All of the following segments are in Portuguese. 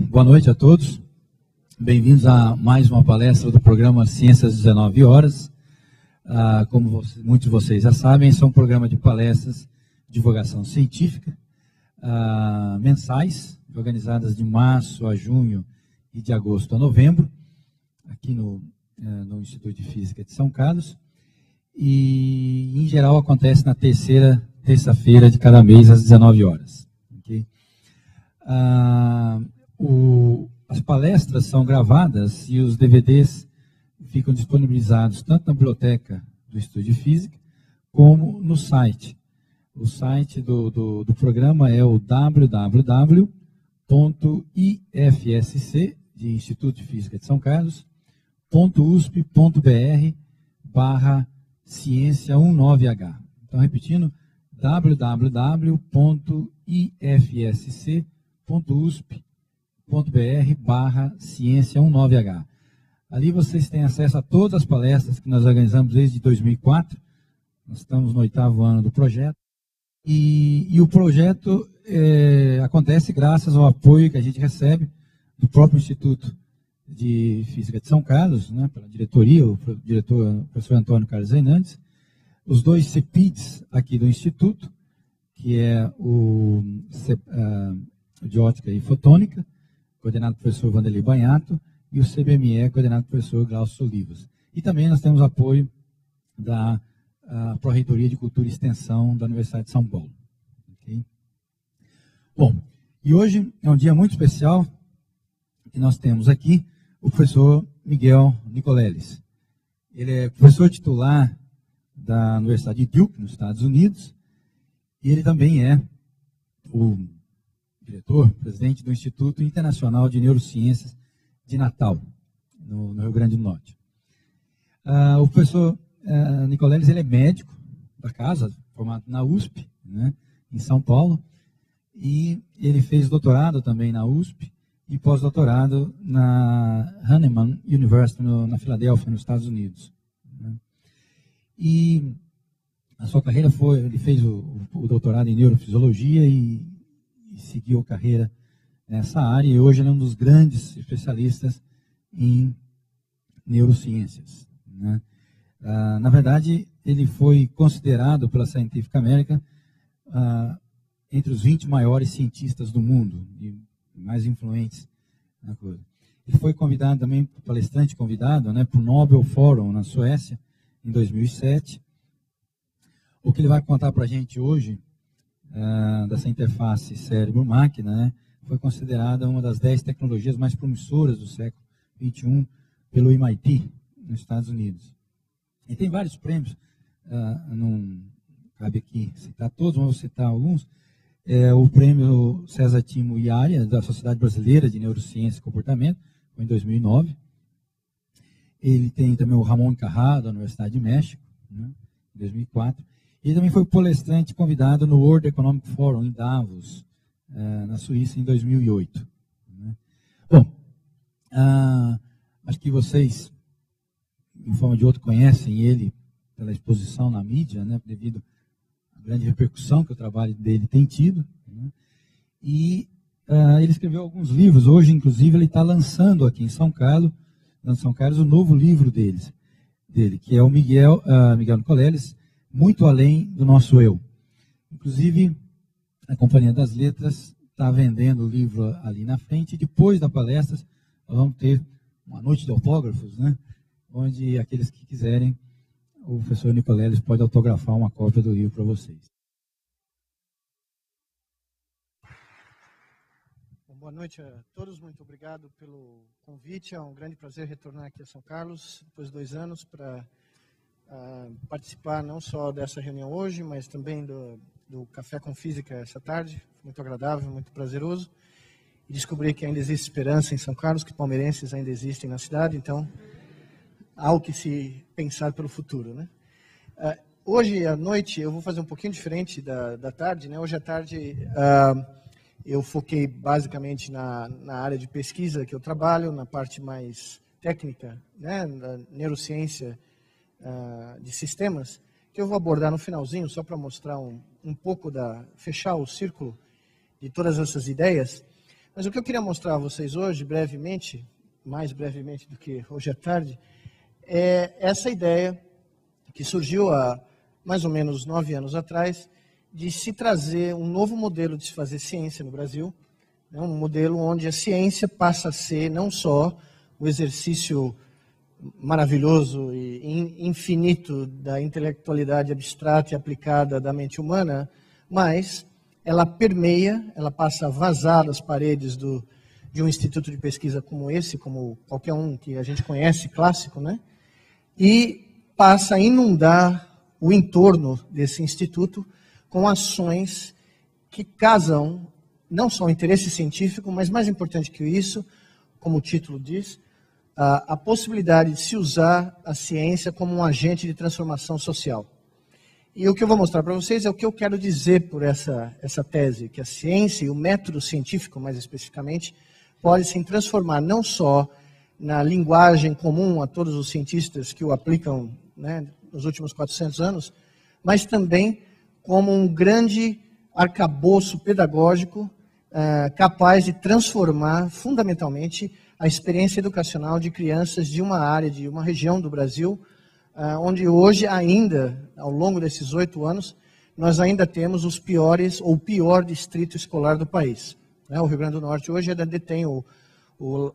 boa noite a todos. Bem-vindos a mais uma palestra do programa Ciências às 19 horas. Como muitos de vocês já sabem, esse é um programa de palestras de divulgação científica, mensais, organizadas de março a junho e de agosto a novembro, aqui no Instituto de Física de São Carlos. E, em geral, acontece na terça-feira de cada mês, às 19 horas. Okay? As palestras são gravadas e os DVDs ficam disponibilizados tanto na biblioteca do Instituto de Física, como no site. O site do programa é o www.ifsc, de Instituto de Física de São Carlos, .usp.br/ciência19h. Então, repetindo, www.ifsc.usp.br/ciência19h. Ali vocês têm acesso a todas as palestras que nós organizamos desde 2004. Nós estamos no 8º ano do projeto. E o projeto acontece graças ao apoio que a gente recebe do próprio Instituto de Física de São Carlos, né, pela diretoria, o professor Antônio Carlos Hernandes, os dois CEPIDs aqui do Instituto, que é o de Ótica e Fotônica, coordenado pelo professor Vanderlei Banhato, e o CBME, coordenado pelo professor Glaucio Olivas. E também nós temos apoio da Pró-Reitoria de Cultura e Extensão da Universidade de São Paulo. Okay? Bom, e hoje é um dia muito especial, que nós temos aqui o professor Miguel Nicoleles. Ele é professor titular da Universidade de Duke, nos Estados Unidos, e ele também é o presidente do Instituto Internacional de Neurociências de Natal, no Rio Grande do Norte. O professor Nicoleles, ele é médico da casa, formado na USP, né, em São Paulo, e ele fez doutorado também na USP e pós-doutorado na Hahnemann University, na Filadélfia, nos Estados Unidos. Né. E a sua carreira ele fez o doutorado em neurofisiologia e seguiu a carreira nessa área, e hoje ele é um dos grandes especialistas em neurociências. Né. Na verdade, ele foi considerado pela Scientific American entre os 20 maiores cientistas do mundo, e mais influentes na coisa. Ele foi convidado também, palestrante convidado, né, para o Nobel Forum na Suécia, em 2007. O que ele vai contar para a gente hoje, dessa interface cérebro-máquina, né, foi considerada uma das 10 tecnologias mais promissoras do século XXI pelo MIT, nos Estados Unidos. E tem vários prêmios, não cabe aqui citar todos, mas vou citar alguns. O prêmio César Timo Iaria, da Sociedade Brasileira de Neurociência e Comportamento, foi em 2009. Ele tem também o Ramon Carrá, da Universidade de México, né, em 2004. Ele também foi palestrante convidado no World Economic Forum, em Davos, na Suíça, em 2008. Né. Bom, acho que vocês, de uma forma ou de outra, conhecem ele pela exposição na mídia, né, devido à grande repercussão que o trabalho dele tem tido. Né. E ele escreveu alguns livros. Hoje, inclusive, ele está lançando aqui em São Carlos o novo livro dele, que é o Miguel Nicoleles, Muito Além do Nosso Eu. Inclusive, a Companhia das Letras está vendendo o livro ali na frente, e depois da palestra nós vamos ter uma noite de autógrafos, né, onde aqueles que quiserem, o professor Nicoleles pode autografar uma cópia do livro para vocês. Bom, boa noite a todos, muito obrigado pelo convite. É um grande prazer retornar aqui a São Carlos, depois de 2 anos, para participar não só dessa reunião hoje, mas também do Café com Física essa tarde. Muito agradável, muito prazeroso. E descobri que ainda existe esperança em São Carlos, que palmeirenses ainda existem na cidade, então há o que se pensar pelo futuro, né? Hoje à noite eu vou fazer um pouquinho diferente da tarde, né? Hoje à tarde eu foquei basicamente na área de pesquisa que eu trabalho, na parte mais técnica, né, da neurociência de sistemas, que eu vou abordar no finalzinho, só para mostrar um pouco fechar o círculo de todas essas ideias. Mas o que eu queria mostrar a vocês hoje, brevemente, mais brevemente do que hoje à tarde, é essa ideia que surgiu há mais ou menos 9 anos atrás, de se trazer um novo modelo de se fazer ciência no Brasil, né, um modelo onde a ciência passa a ser não só o exercício maravilhoso e infinito da intelectualidade abstrata e aplicada da mente humana, mas ela permeia, ela passa a vazar as paredes de um instituto de pesquisa como esse, como qualquer um que a gente conhece, clássico, né? E passa a inundar o entorno desse instituto com ações que casam não só o interesse científico, mas mais importante que isso, como o título diz, a possibilidade de se usar a ciência como um agente de transformação social. E o que eu vou mostrar para vocês é o que eu quero dizer por essa tese, que a ciência e o método científico, mais especificamente, pode se transformar não só na linguagem comum a todos os cientistas que o aplicam, né, nos últimos 400 anos, mas também como um grande arcabouço pedagógico capaz de transformar fundamentalmente a experiência educacional de crianças de uma área, de uma região do Brasil, onde hoje ainda, ao longo desses 8 anos, nós ainda temos os piores, ou o pior distrito escolar do país. O Rio Grande do Norte hoje ainda detém o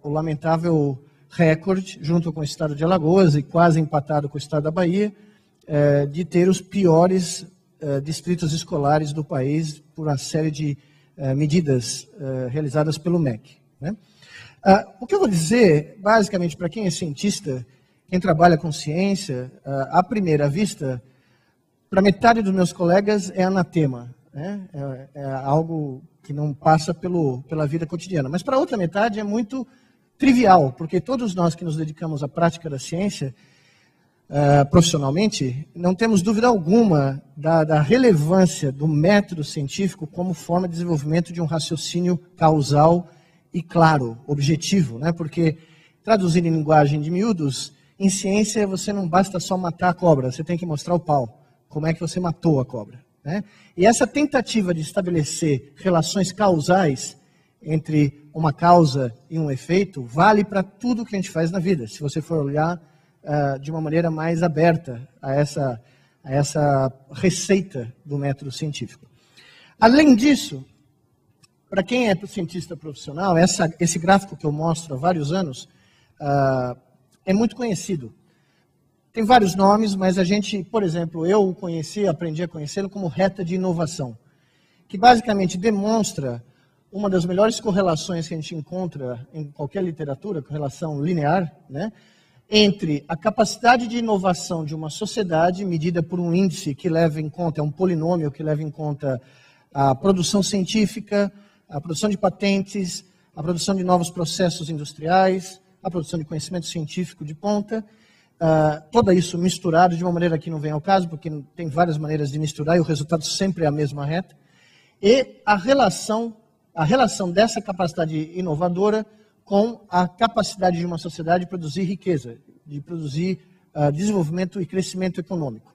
lamentável recorde, junto com o estado de Alagoas e quase empatado com o estado da Bahia, de ter os piores distritos escolares do país por uma série de medidas realizadas pelo MEC. Né? O que eu vou dizer, basicamente, para quem é cientista, quem trabalha com ciência, à primeira vista, para metade dos meus colegas é anatema, né? É algo que não passa pela vida cotidiana. Mas para a outra metade é muito trivial, porque todos nós que nos dedicamos à prática da ciência, profissionalmente, não temos dúvida alguma da relevância do método científico como forma de desenvolvimento de um raciocínio causal e claro, objetivo, né? Porque, traduzindo em linguagem de miúdos, em ciência você não basta só matar a cobra, você tem que mostrar o pau, como é que você matou a cobra, né? E essa tentativa de estabelecer relações causais entre uma causa e um efeito vale para tudo que a gente faz na vida, se você for olhar de uma maneira mais aberta a essa receita do método científico. Além disso, para quem é cientista profissional, esse gráfico que eu mostro há vários anos é muito conhecido. Tem vários nomes, mas a gente, por exemplo, eu aprendi a conhecê-lo como reta de inovação, que basicamente demonstra uma das melhores correlações que a gente encontra em qualquer literatura, correlação linear, né, entre a capacidade de inovação de uma sociedade, medida por um índice que leva em conta, é um polinômio que leva em conta a produção científica, a produção de patentes, a produção de novos processos industriais, a produção de conhecimento científico de ponta, tudo isso misturado de uma maneira que não vem ao caso, porque tem várias maneiras de misturar e o resultado sempre é a mesma reta, e a relação dessa capacidade inovadora com a capacidade de uma sociedade de produzir riqueza, de produzir desenvolvimento e crescimento econômico.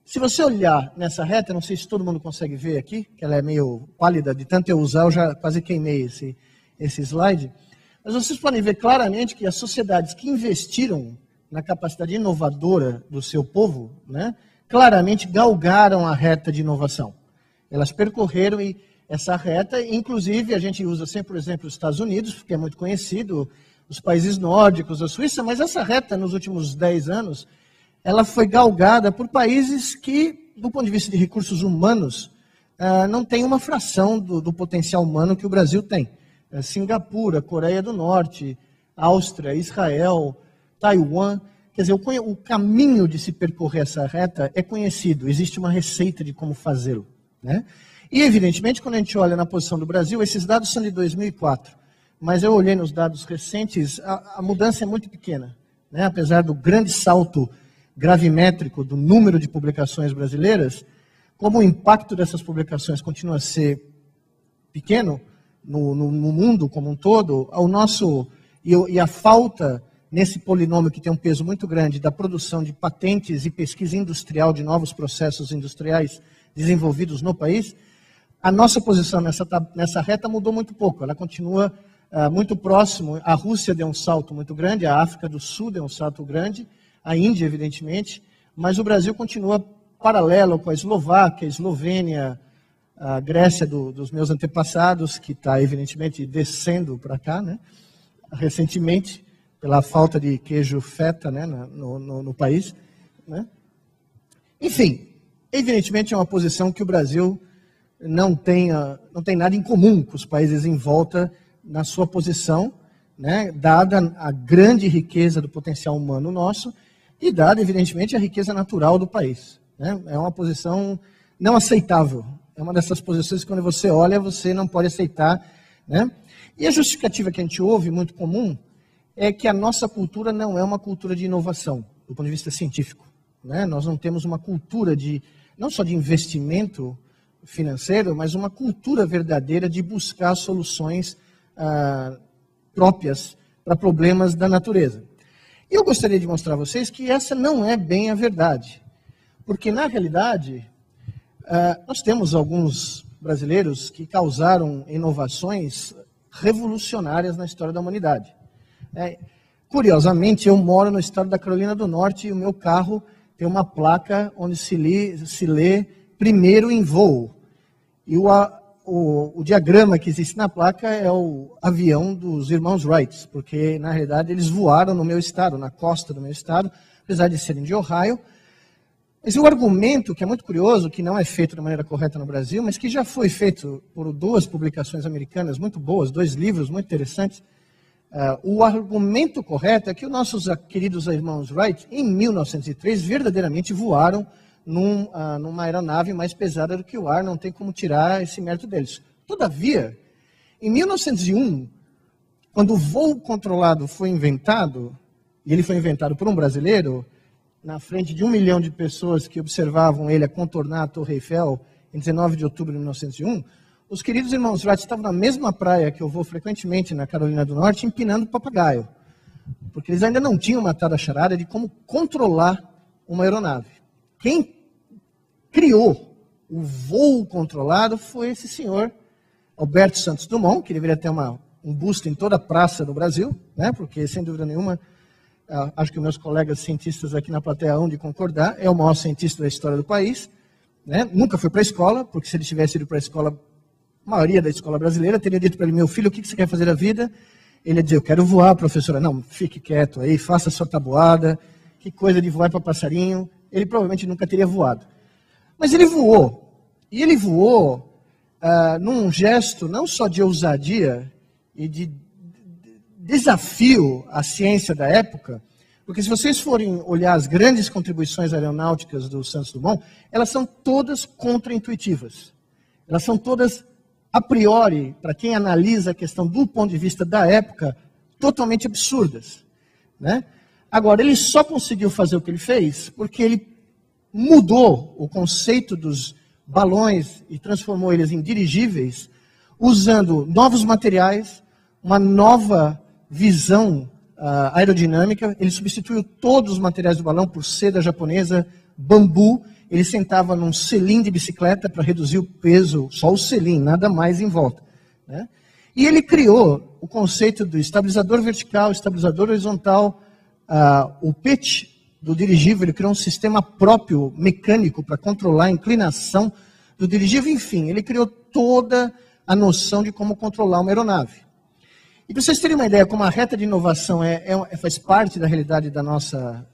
Se você olhar nessa reta, não sei se todo mundo consegue ver aqui, que ela é meio pálida, de tanto eu usar, eu já quase queimei esse slide, mas vocês podem ver claramente que as sociedades que investiram na capacidade inovadora do seu povo, né, claramente galgaram a reta de inovação. Elas percorreram essa reta, inclusive a gente usa sempre, por exemplo, os Estados Unidos, porque é muito conhecido, os países nórdicos, a Suíça, mas essa reta nos últimos 10 anos, ela foi galgada por países que, do ponto de vista de recursos humanos, não tem uma fração do potencial humano que o Brasil tem. Singapura, Coreia do Norte, Áustria, Israel, Taiwan. Quer dizer, o caminho de se percorrer essa reta é conhecido, existe uma receita de como fazê-lo, né? E, evidentemente, quando a gente olha na posição do Brasil, esses dados são de 2004, mas eu olhei nos dados recentes, a mudança é muito pequena, né? Apesar do grande salto gravimétrico do número de publicações brasileiras, como o impacto dessas publicações continua a ser pequeno no mundo como um todo, e a falta nesse polinômio que tem um peso muito grande da produção de patentes e pesquisa industrial de novos processos industriais desenvolvidos no país, A nossa posição nessa reta mudou muito pouco, ela continua muito próximo. A Rússia deu um salto muito grande, a África do Sul deu um salto grande, a Índia, evidentemente, mas o Brasil continua paralelo com a Eslováquia, a Eslovênia, a Grécia dos meus antepassados, que está, evidentemente, descendo para cá, né? Recentemente, pela falta de queijo feta, né, no país. Né? Enfim, evidentemente é uma posição que o Brasil não tem nada em comum com os países em volta na sua posição, né, dada a grande riqueza do potencial humano nosso e dada, evidentemente, a riqueza natural do país. Né? É uma posição não aceitável. É uma dessas posições que, quando você olha, você não pode aceitar. Né? E a justificativa que a gente ouve, muito comum, é que a nossa cultura não é uma cultura de inovação, do ponto de vista científico. Né? Nós não temos uma cultura não só de investimento financeiro, mas uma cultura verdadeira de buscar soluções próprias para problemas da natureza. E eu gostaria de mostrar a vocês que essa não é bem a verdade. Porque, na realidade, nós temos alguns brasileiros que causaram inovações revolucionárias na história da humanidade. Curiosamente, eu moro no estado da Carolina do Norte e o meu carro tem uma placa onde se lê primeiro em voo. E o diagrama que existe na placa é o avião dos irmãos Wright, porque, na realidade, eles voaram no meu estado, na costa do meu estado, apesar de serem de Ohio. Mas o argumento, que é muito curioso, que não é feito da maneira correta no Brasil, mas que já foi feito por 2 publicações americanas muito boas, 2 livros muito interessantes, o argumento correto é que os nossos queridos irmãos Wright, em 1903, verdadeiramente voaram numa aeronave mais pesada do que o ar, não tem como tirar esse mérito deles. Todavia, em 1901, quando o voo controlado foi inventado, e ele foi inventado por um brasileiro, na frente de 1 milhão de pessoas que observavam ele a contornar a Torre Eiffel, em 19 de outubro de 1901, os queridos irmãos Wright estavam na mesma praia que eu vou frequentemente, na Carolina do Norte, empinando papagaio. Porque eles ainda não tinham matado a charada de como controlar uma aeronave. Quem criou o voo controlado foi esse senhor, Alberto Santos Dumont, que deveria ter um busto em toda a praça do Brasil, né? Porque, sem dúvida nenhuma, acho que meus colegas cientistas aqui na plateia hão de concordar, é o maior cientista da história do país. Né? Nunca foi para a escola, porque se ele tivesse ido para a escola, a maioria da escola brasileira teria dito para ele: meu filho, o que você quer fazer da vida? Ele ia dizer: eu quero voar, professora. Não, fique quieto aí, faça sua tabuada, que coisa de voar para passarinho. Ele provavelmente nunca teria voado. Mas ele voou. E ele voou num gesto não só de ousadia e de desafio à ciência da época, porque se vocês forem olhar as grandes contribuições aeronáuticas do Santos Dumont, elas são todas contraintuitivas. Elas são todas, a priori, para quem analisa a questão do ponto de vista da época, totalmente absurdas. Né? Agora, ele só conseguiu fazer o que ele fez porque ele mudou o conceito dos balões e transformou eles em dirigíveis, usando novos materiais, uma nova visão aerodinâmica. Ele substituiu todos os materiais do balão por seda japonesa, bambu. Ele sentava num selim de bicicleta para reduzir o peso, só o selim, nada mais em volta. Né? E ele criou o conceito do estabilizador vertical, estabilizador horizontal, o pitch do dirigível. Ele criou um sistema próprio, mecânico, para controlar a inclinação do dirigível. Enfim, ele criou toda a noção de como controlar uma aeronave. E para vocês terem uma ideia como a reta de inovação faz parte da realidade da nossa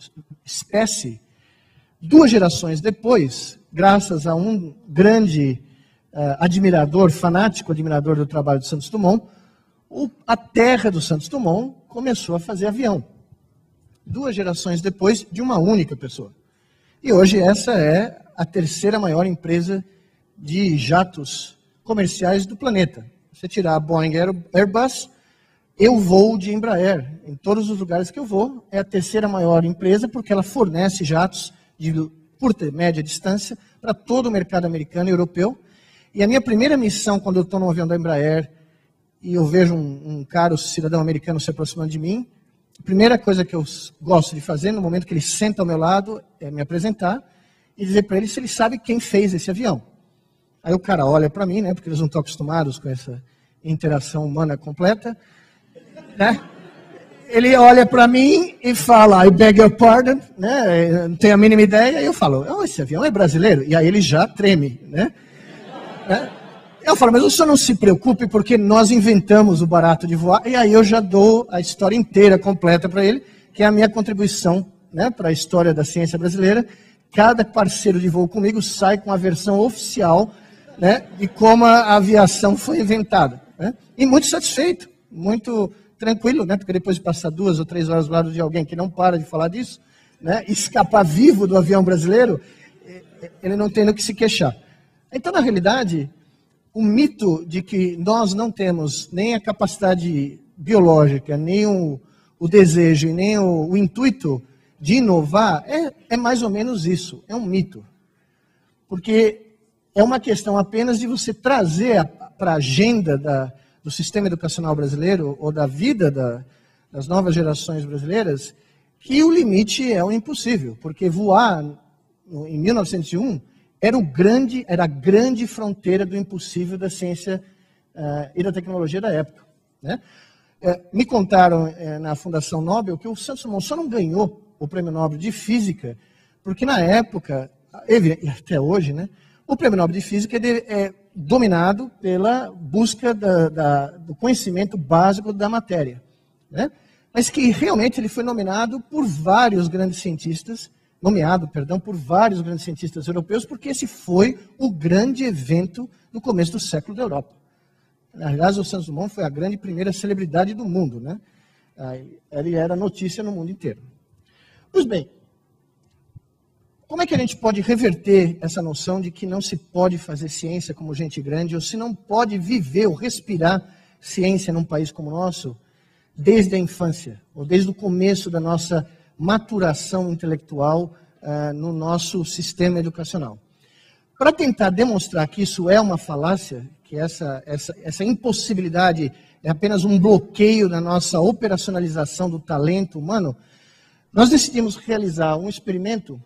espécie, 2 gerações depois, graças a um grande fanático admirador do trabalho de Santos Dumont, a terra do Santos Dumont começou a fazer avião. 2 gerações depois, de uma única pessoa. E hoje essa é a 3ª maior empresa de jatos comerciais do planeta. Você tirar a Boeing Airbus, eu vou de Embraer. Em todos os lugares que eu vou, é a 3ª maior empresa, porque ela fornece jatos de curta e média distância para todo o mercado americano e europeu. E a minha primeira missão, quando eu estou num avião da Embraer e eu vejo um caro cidadão americano se aproximando de mim, a primeira coisa que eu gosto de fazer, no momento que ele senta ao meu lado, é me apresentar e dizer para ele se ele sabe quem fez esse avião. Aí o cara olha para mim, né, porque eles não estão acostumados com essa interação humana completa, né? Ele olha para mim e fala, I beg your pardon, né? Não tenho a mínima ideia. E eu falo, oh, esse avião é brasileiro? E aí ele já treme, né? Eu falo, mas o senhor não se preocupe, porque nós inventamos o barato de voar. E aí eu já dou a história inteira, completa para ele, que é a minha contribuição, né, para a história da ciência brasileira. Cada parceiro de voo comigo sai com a versão oficial, né, de como a aviação foi inventada. Né? E muito satisfeito, muito tranquilo, né, porque depois de passar 2 ou 3 horas do lado de alguém que não para de falar disso, né, escapar vivo do avião brasileiro, ele não tem do que se queixar. Então, na realidade, o mito de que nós não temos nem a capacidade biológica, nem o desejo, nem o intuito de inovar, é mais ou menos isso, é um mito. Porque é uma questão apenas de você trazer para a agenda do sistema educacional brasileiro, ou da vida das novas gerações brasileiras, que o limite é o impossível. Porque voar em 1901 era a grande fronteira do impossível da ciência e da tecnologia da época. Né? Me contaram na Fundação Nobel que o Santos Dumont só não ganhou o Prêmio Nobel de Física, porque na época, e até hoje, né, o Prêmio Nobel de Física é dominado pela busca do conhecimento básico da matéria. Né? Mas que realmente ele foi nomeado por vários grandes cientistas, por vários grandes cientistas europeus, porque esse foi o grande evento no começo do século da Europa. Aliás, o Santos Dumont foi a grande primeira celebridade do mundo, né? Ele era notícia no mundo inteiro. Pois bem, como é que a gente pode reverter essa noção de que não se pode fazer ciência como gente grande, ou se não pode viver ou respirar ciência num país como o nosso, desde a infância, ou desde o começo da nossa maturação intelectual no nosso sistema educacional? Para tentar demonstrar que isso é uma falácia, que essa impossibilidade é apenas um bloqueio na nossa operacionalização do talento humano, nós decidimos realizar um experimento,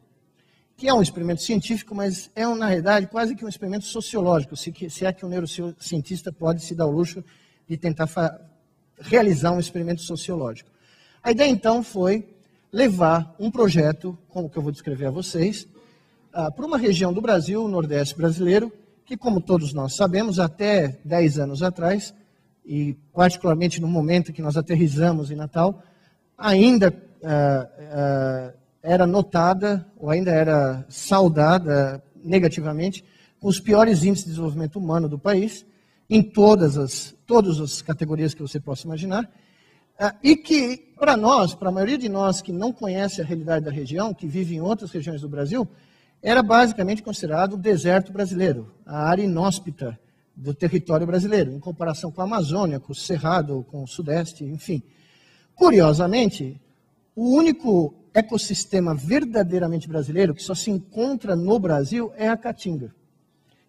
que é um experimento científico, mas é, na realidade, quase que um experimento sociológico, se é que um neurocientista pode se dar o luxo de tentar realizar um experimento sociológico. A ideia, então, foi levar um projeto, como que eu vou descrever a vocês, para uma região do Brasil, o Nordeste brasileiro, que, como todos nós sabemos, até 10 anos atrás, e particularmente no momento que nós aterrissamos em Natal, ainda era notada, ou ainda era saudada negativamente, com os piores índices de desenvolvimento humano do país, em todas as categorias que você possa imaginar, e que, para nós, para a maioria de nós que não conhece a realidade da região, que vive em outras regiões do Brasil, era basicamente considerado o deserto brasileiro, a área inóspita do território brasileiro, em comparação com a Amazônia, com o Cerrado, com o Sudeste, enfim. Curiosamente, o único ecossistema verdadeiramente brasileiro que só se encontra no Brasil é a caatinga,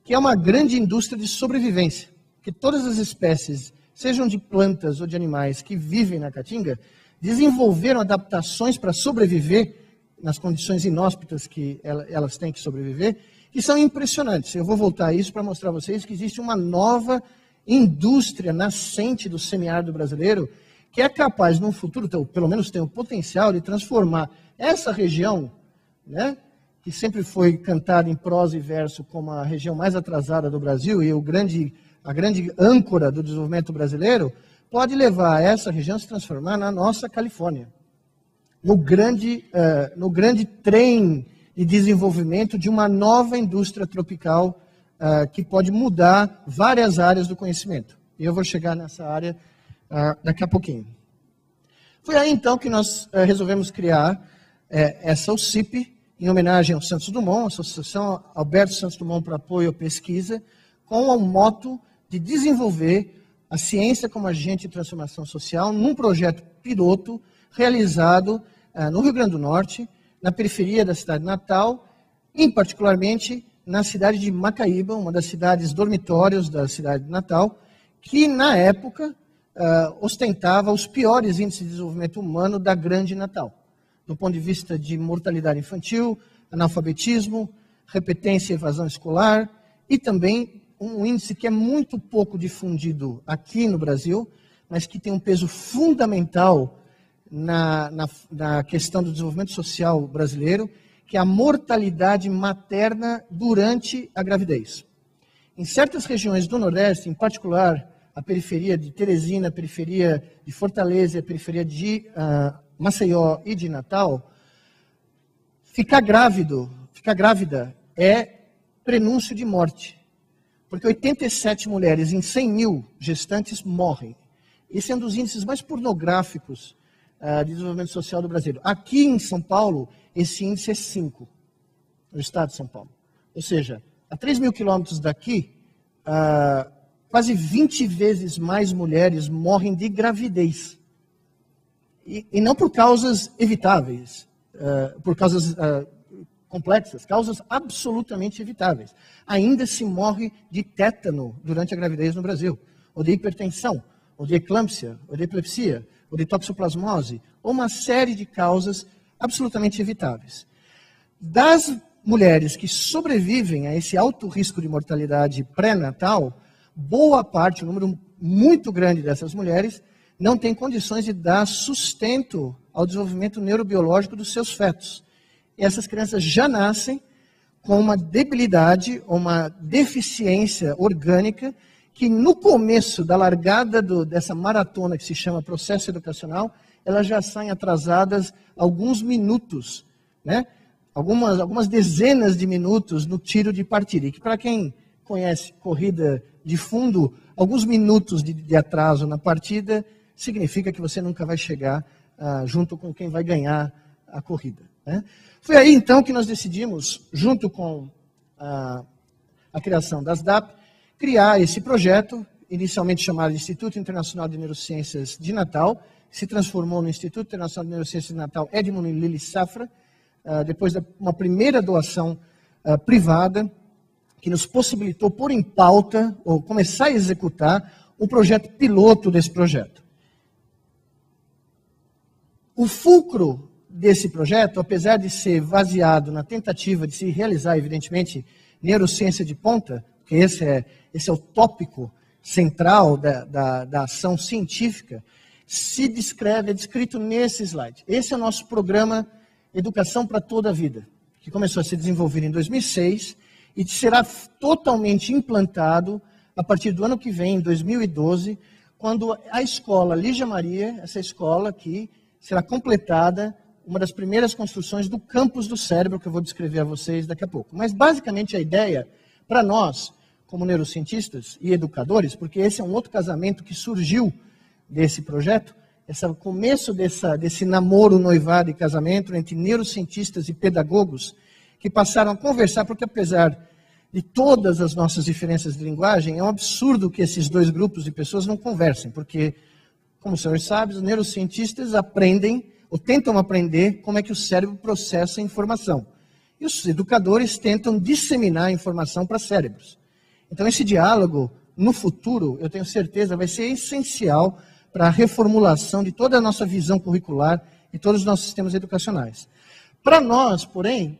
que é uma grande indústria de sobrevivência, que todas as espécies, sejam de plantas ou de animais que vivem na caatinga, desenvolveram adaptações para sobreviver nas condições inóspitas que elas têm que sobreviver, que são impressionantes. Eu vou voltar a isso para mostrar a vocês que existe uma nova indústria nascente do semiárido brasileiro, que é capaz, num futuro, pelo menos tem o potencial de transformar essa região, né, que sempre foi cantada em prosa e verso como a região mais atrasada do Brasil e a grande âncora do desenvolvimento brasileiro, pode levar essa região a se transformar na nossa Califórnia, no grande trem de desenvolvimento de uma nova indústria tropical que pode mudar várias áreas do conhecimento. E eu vou chegar nessa área daqui a pouquinho. Foi aí, então, que nós resolvemos criar essa OCIP, em homenagem ao Santos Dumont, Associação Alberto Santos Dumont para Apoio à Pesquisa, com o moto de desenvolver a ciência como agente de transformação social num projeto piloto realizado no Rio Grande do Norte, na periferia da cidade de Natal, em particularmente na cidade de Macaíba, uma das cidades dormitórios da cidade de Natal, que na época ostentava os piores índices de desenvolvimento humano da Grande Natal, do ponto de vista de mortalidade infantil, analfabetismo, repetência e evasão escolar e também um índice que é muito pouco difundido aqui no Brasil, mas que tem um peso fundamental na questão do desenvolvimento social brasileiro, que é a mortalidade materna durante a gravidez. Em certas regiões do Nordeste, em particular a periferia de Teresina, a periferia de Fortaleza, a periferia de Maceió e de Natal, ficar grávida é prenúncio de morte. Porque 87 mulheres em 100 mil gestantes morrem. Esse é um dos índices mais pornográficos de desenvolvimento social do Brasil. Aqui em São Paulo, esse índice é 5, no estado de São Paulo. Ou seja, a 3 mil quilômetros daqui, quase 20 vezes mais mulheres morrem de gravidez. E não por causas evitáveis, por causas complexas, causas absolutamente evitáveis. Ainda se morre de tétano durante a gravidez no Brasil, ou de hipertensão, ou de eclâmpsia, ou de epilepsia, ou de toxoplasmose, ou uma série de causas absolutamente evitáveis. Das mulheres que sobrevivem a esse alto risco de mortalidade pré-natal, boa parte, um número muito grande dessas mulheres, não tem condições de dar sustento ao desenvolvimento neurobiológico dos seus fetos. E essas crianças já nascem com uma debilidade, uma deficiência orgânica, que no começo da largada dessa maratona que se chama processo educacional, elas já saem atrasadas alguns minutos, né? Algumas dezenas de minutos no tiro de partida. E que para quem conhece corrida de fundo, alguns minutos de atraso na partida significa que você nunca vai chegar junto com quem vai ganhar a corrida, né? Foi aí então que nós decidimos, junto com a criação das DAP, criar esse projeto, inicialmente chamado Instituto Internacional de Neurociências de Natal, que se transformou no Instituto Internacional de Neurociências de Natal Edmund Lilly Safra, depois de uma primeira doação privada, que nos possibilitou pôr em pauta, ou começar a executar, o projeto piloto desse projeto. O fulcro desse projeto, apesar de ser baseado na tentativa de se realizar, evidentemente, neurociência de ponta, porque esse é o tópico central da ação científica, é descrito nesse slide. Esse é o nosso programa Educação para Toda a Vida, que começou a ser desenvolvido em 2006 e será totalmente implantado a partir do ano que vem, em 2012, quando a escola Lígia Maria, essa escola aqui, será completada, uma das primeiras construções do campus do cérebro, que eu vou descrever a vocês daqui a pouco. Mas, basicamente, a ideia, para nós, como neurocientistas e educadores, porque esse é um outro casamento que surgiu desse projeto, o começo desse namoro, noivado e casamento entre neurocientistas e pedagogos, que passaram a conversar, porque apesar de todas as nossas diferenças de linguagem, é um absurdo que esses dois grupos de pessoas não conversem, porque, como os senhores sabem, os neurocientistas aprendem, ou tentam aprender, como é que o cérebro processa a informação. E os educadores tentam disseminar a informação para cérebros. Então, esse diálogo, no futuro, eu tenho certeza, vai ser essencial para a reformulação de toda a nossa visão curricular e todos os nossos sistemas educacionais. Para nós, porém,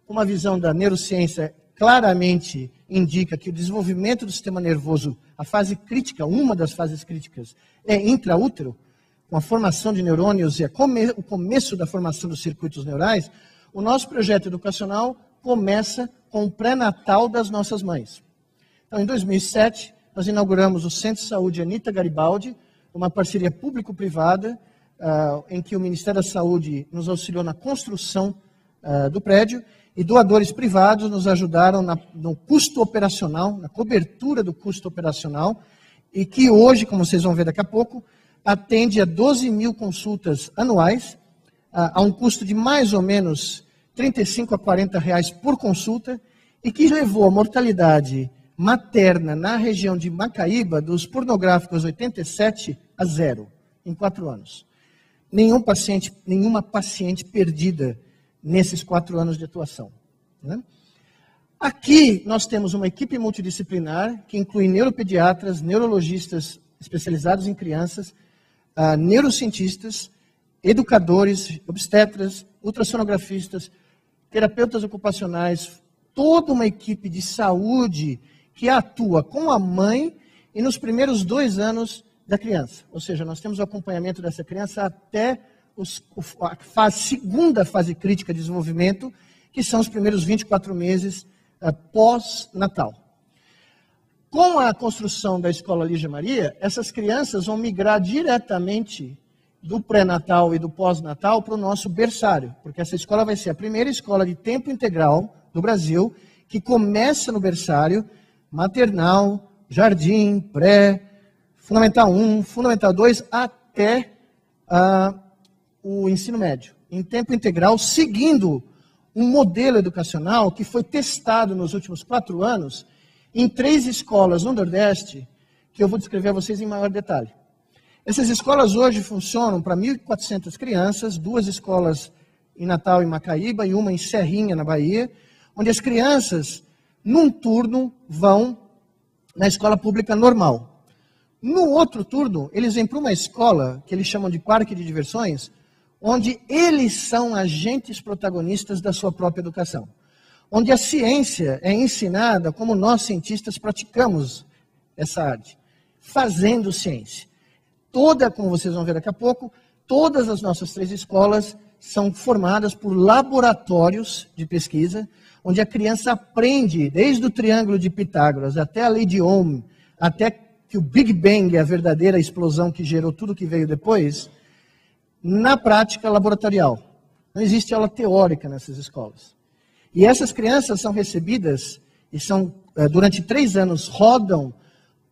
uma visão da neurociência claramente indica que o desenvolvimento do sistema nervoso, a fase crítica, uma das fases críticas, é intraútero, com a formação de neurônios e o começo da formação dos circuitos neurais. O nosso projeto educacional começa com o pré-natal das nossas mães. Então, em 2007, nós inauguramos o Centro de Saúde Anita Garibaldi, uma parceria público-privada, em que o Ministério da Saúde nos auxiliou na construção do prédio, e doadores privados nos ajudaram no custo operacional, na cobertura do custo operacional, e que hoje, como vocês vão ver daqui a pouco, atende a 12 mil consultas anuais, a um custo de mais ou menos R$35 a R$40 por consulta, e que levou a mortalidade materna na região de Macaíba, dos pornográficos 87 a 0, em 4 anos. Nenhuma paciente perdida nesses 4 anos de atuação, né? Aqui nós temos uma equipe multidisciplinar que inclui neuropediatras, neurologistas especializados em crianças, neurocientistas, educadores, obstetras, ultrassonografistas, terapeutas ocupacionais, toda uma equipe de saúde que atua com a mãe e nos primeiros 2 anos da criança. Ou seja, nós temos o acompanhamento dessa criança até a segunda fase crítica de desenvolvimento, que são os primeiros 24 meses pós-natal. Com a construção da Escola Lígia Maria, essas crianças vão migrar diretamente do pré-natal e do pós-natal para o nosso berçário, porque essa escola vai ser a primeira escola de tempo integral do Brasil, que começa no berçário, maternal, jardim, pré, Fundamental 1, Fundamental 2, até o ensino médio, em tempo integral, seguindo um modelo educacional que foi testado nos últimos 4 anos em 3 escolas no Nordeste, que eu vou descrever a vocês em maior detalhe. Essas escolas hoje funcionam para 1.400 crianças, 2 escolas em Natal e Macaíba e uma em Serrinha, na Bahia, onde as crianças, num turno, vão na escola pública normal. No outro turno, eles vêm para uma escola, que eles chamam de parque de diversões, onde eles são agentes protagonistas da sua própria educação. Onde a ciência é ensinada como nós, cientistas, praticamos essa arte, fazendo ciência. Como vocês vão ver daqui a pouco, todas as nossas 3 escolas são formadas por laboratórios de pesquisa, onde a criança aprende, desde o triângulo de Pitágoras até a lei de Ohm, até que o Big Bang é a verdadeira explosão que gerou tudo que veio depois, na prática laboratorial. Não existe aula teórica nessas escolas. E essas crianças são recebidas, e durante 3 anos rodam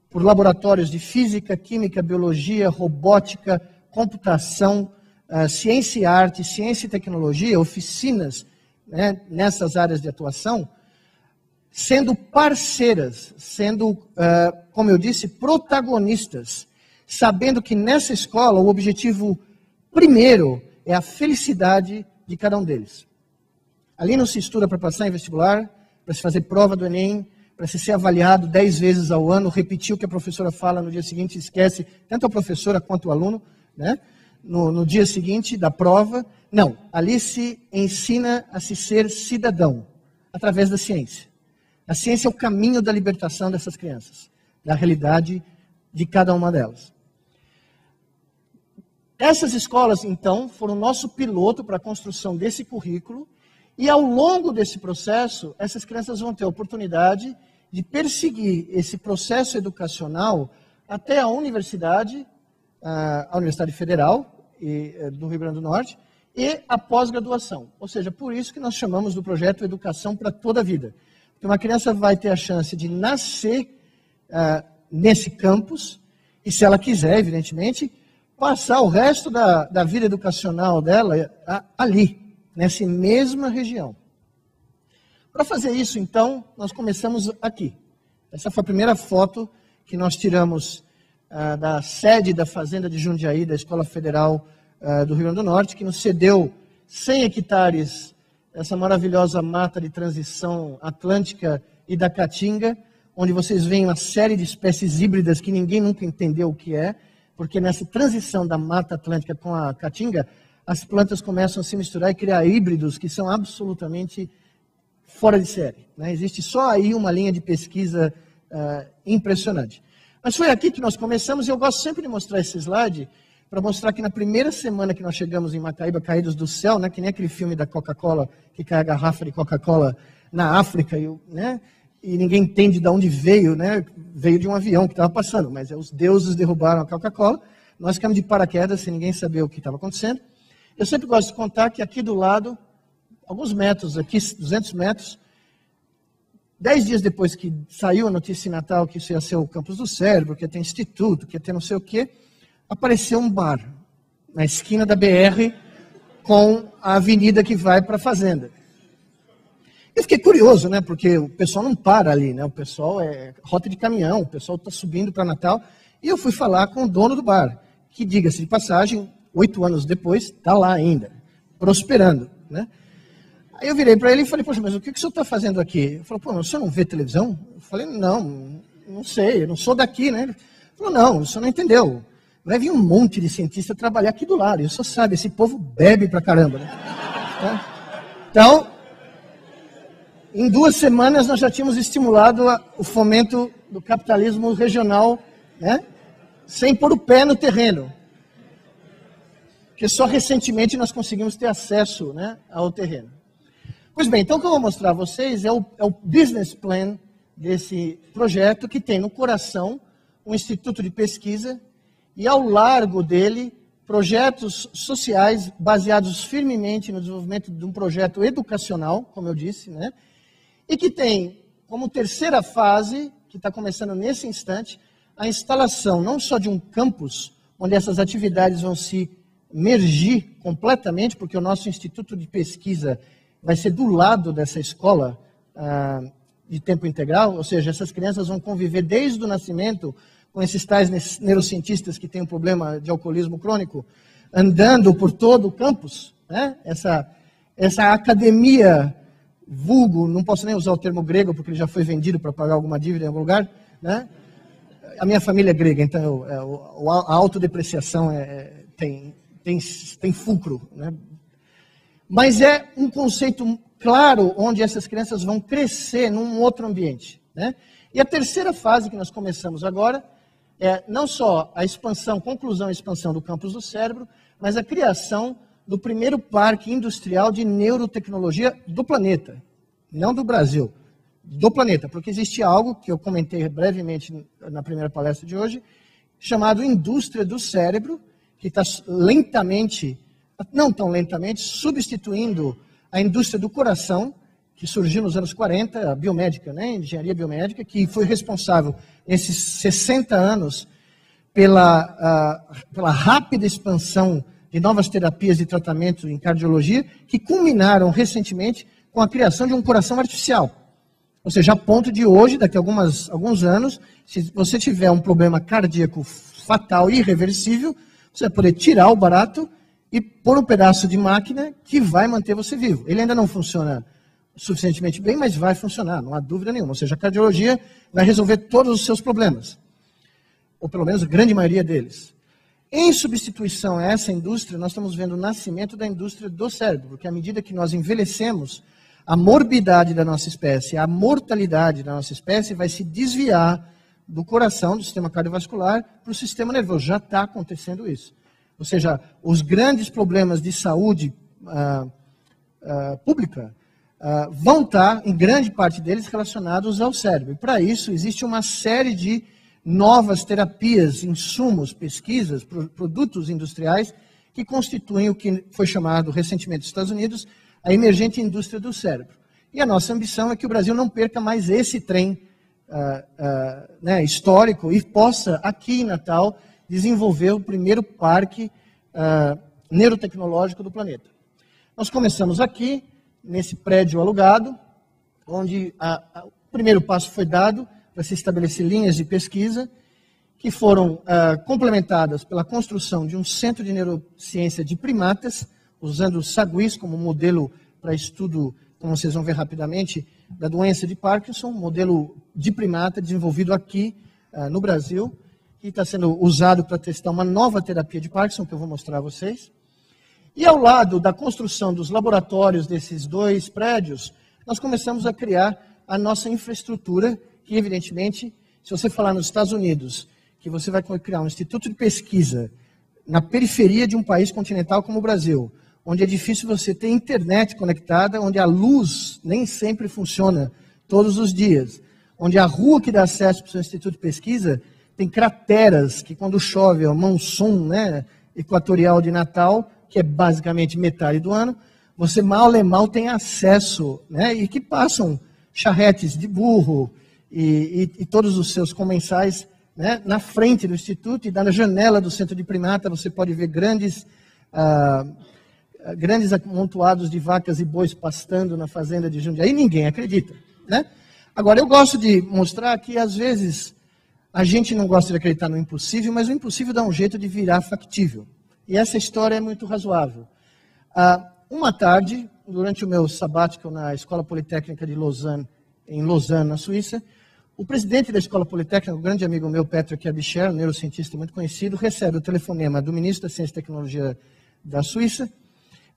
por laboratórios de física, química, biologia, robótica, computação, ciência e arte, ciência e tecnologia, oficinas, né, nessas áreas de atuação, sendo parceiras, sendo, como eu disse, protagonistas, sabendo que nessa escola o objetivo primeiro é a felicidade de cada um deles. Ali não se estuda para passar em vestibular, para se fazer prova do Enem, para se ser avaliado 10 vezes ao ano, repetir o que a professora fala no dia seguinte, esquece tanto a professora quanto o aluno, né? No dia seguinte da prova. Não, ali se ensina a se ser cidadão, através da ciência. A ciência é o caminho da libertação dessas crianças, da realidade de cada uma delas. Essas escolas, então, foram o nosso piloto para a construção desse currículo, e ao longo desse processo, essas crianças vão ter a oportunidade de perseguir esse processo educacional até a Universidade Federal do Rio Grande do Norte, e a pós-graduação. Ou seja, por isso que nós chamamos do projeto Educação para toda a Vida. Porque uma criança vai ter a chance de nascer nesse campus, e se ela quiser, evidentemente, passar o resto da vida educacional dela ali, nessa mesma região. Para fazer isso, então, nós começamos aqui. Essa foi a primeira foto que nós tiramos da sede da Fazenda de Jundiaí, da Escola Federal do Rio Grande do Norte, que nos cedeu 100 hectares, essa maravilhosa mata de transição atlântica e da caatinga, onde vocês veem uma série de espécies híbridas que ninguém nunca entendeu o que é, porque nessa transição da mata atlântica com a caatinga, as plantas começam a se misturar e criar híbridos que são absolutamente fora de série, né? Existe só aí uma linha de pesquisa impressionante. Mas foi aqui que nós começamos, e eu gosto sempre de mostrar esse slide, para mostrar que na primeira semana que nós chegamos em Macaíba, caídos do céu, né, que nem aquele filme da Coca-Cola, que cai a garrafa de Coca-Cola na África, né, e ninguém entende de onde veio, né, veio de um avião que estava passando, mas os deuses derrubaram a Coca-Cola, nós ficamos de paraquedas sem ninguém saber o que estava acontecendo. Eu sempre gosto de contar que aqui do lado, alguns metros, aqui 200 metros, 10 dias depois que saiu a notícia em Natal que isso ia ser o campus do cérebro, que ia ter instituto, que ia ter não sei o quê, apareceu um bar na esquina da BR com a avenida que vai para a fazenda. Eu fiquei curioso, né, porque o pessoal não para ali, né, o pessoal é rota de caminhão, o pessoal está subindo para Natal, e eu fui falar com o dono do bar, que, diga-se de passagem, 8 anos depois, está lá ainda, prosperando, né. Aí eu virei para ele e falei, poxa, mas o que o senhor está fazendo aqui? Ele falou, pô, o senhor não vê televisão? Eu falei, não sei, eu não sou daqui, né. Ele falou, não, o senhor não entendeu. Vai vir um monte de cientista trabalhar aqui do lado, e o senhor sabe, esse povo bebe pra caramba, né. Então, Em 2 semanas nós já tínhamos estimulado o fomento do capitalismo regional, né? Sem pôr o pé no terreno. Porque só recentemente nós conseguimos ter acesso, né, ao terreno. Pois bem, então o que eu vou mostrar a vocês é o business plan desse projeto, que tem no coração um instituto de pesquisa e ao largo dele projetos sociais baseados firmemente no desenvolvimento de um projeto educacional, como eu disse, né? E que tem como terceira fase, que está começando nesse instante, a instalação não só de um campus, onde essas atividades vão se mergir completamente, porque o nosso instituto de pesquisa vai ser do lado dessa escola de tempo integral, ou seja, essas crianças vão conviver desde o nascimento com esses tais neurocientistas que têm um problema de alcoolismo crônico, andando por todo o campus, né? Essa academia vulgo, não posso nem usar o termo grego, porque ele já foi vendido para pagar alguma dívida em algum lugar, né? A minha família é grega, então a autodepreciação tem fulcro, né? Mas é um conceito claro onde essas crianças vão crescer num outro ambiente, né? E a terceira fase que nós começamos agora é não só a expansão, conclusão e expansão do campus do cérebro, mas a criação do primeiro parque industrial de neurotecnologia do planeta, não do Brasil, do planeta, porque existe algo que eu comentei brevemente na primeira palestra de hoje, chamado indústria do cérebro, que está lentamente, não tão lentamente, substituindo a indústria do coração, que surgiu nos anos 40, a biomédica, né, engenharia biomédica, que foi responsável, nesses 60 anos, pela rápida expansão de novas terapias e tratamentos em cardiologia, que culminaram recentemente com a criação de um coração artificial. Ou seja, a ponto de hoje, daqui a alguns anos, se você tiver um problema cardíaco fatal e irreversível, você vai poder tirar o barato e pôr um pedaço de máquina que vai manter você vivo. Ele ainda não funciona suficientemente bem, mas vai funcionar, não há dúvida nenhuma. Ou seja, a cardiologia vai resolver todos os seus problemas, ou pelo menos a grande maioria deles. Em substituição a essa indústria, nós estamos vendo o nascimento da indústria do cérebro, porque à medida que nós envelhecemos, a morbidade da nossa espécie, a mortalidade da nossa espécie vai se desviar do coração, do sistema cardiovascular, para o sistema nervoso. Já está acontecendo isso. Ou seja, os grandes problemas de saúde pública vão estar, em grande parte deles, relacionados ao cérebro. E para isso, existe uma série de novas terapias, insumos, pesquisas, produtos industriais que constituem o que foi chamado recentemente nos Estados Unidos a emergente indústria do cérebro. E a nossa ambição é que o Brasil não perca mais esse trem né, histórico e possa, aqui em Natal, desenvolver o primeiro parque neurotecnológico do planeta. Nós começamos aqui, nesse prédio alugado, onde o primeiro passo foi dado para se estabelecer linhas de pesquisa, que foram complementadas pela construção de um centro de neurociência de primatas, usando o saguis como modelo para estudo, como vocês vão ver rapidamente, da doença de Parkinson, um modelo de primata desenvolvido aqui no Brasil, que está sendo usado para testar uma nova terapia de Parkinson, que eu vou mostrar a vocês. E ao lado da construção dos laboratórios desses 2 prédios, nós começamos a criar a nossa infraestrutura, que evidentemente, se você falar nos Estados Unidos, que você vai criar um instituto de pesquisa na periferia de um país continental como o Brasil, onde é difícil você ter internet conectada, onde a luz nem sempre funciona todos os dias, onde a rua que dá acesso para o seu instituto de pesquisa tem crateras, que quando chove é o monsoon, né, equatorial de Natal, que é basicamente metade do ano, você mal tem acesso, né, e que passam charretes de burro e todos os seus comensais, né, na frente do instituto, e da janela do centro de primata você pode ver grandes amontoados de vacas e bois pastando na fazenda de Jundiaí, ninguém acredita, né? Agora, eu gosto de mostrar que, às vezes, a gente não gosta de acreditar no impossível, mas o impossível dá um jeito de virar factível. E essa história é muito razoável. Uma tarde, durante o meu sabático na Escola Politécnica de Lausanne, em Lausanne, na Suíça, o presidente da Escola Politécnica, um grande amigo meu, Petr Kiabicher, um neurocientista muito conhecido, recebe o telefonema do ministro da Ciência e Tecnologia da Suíça,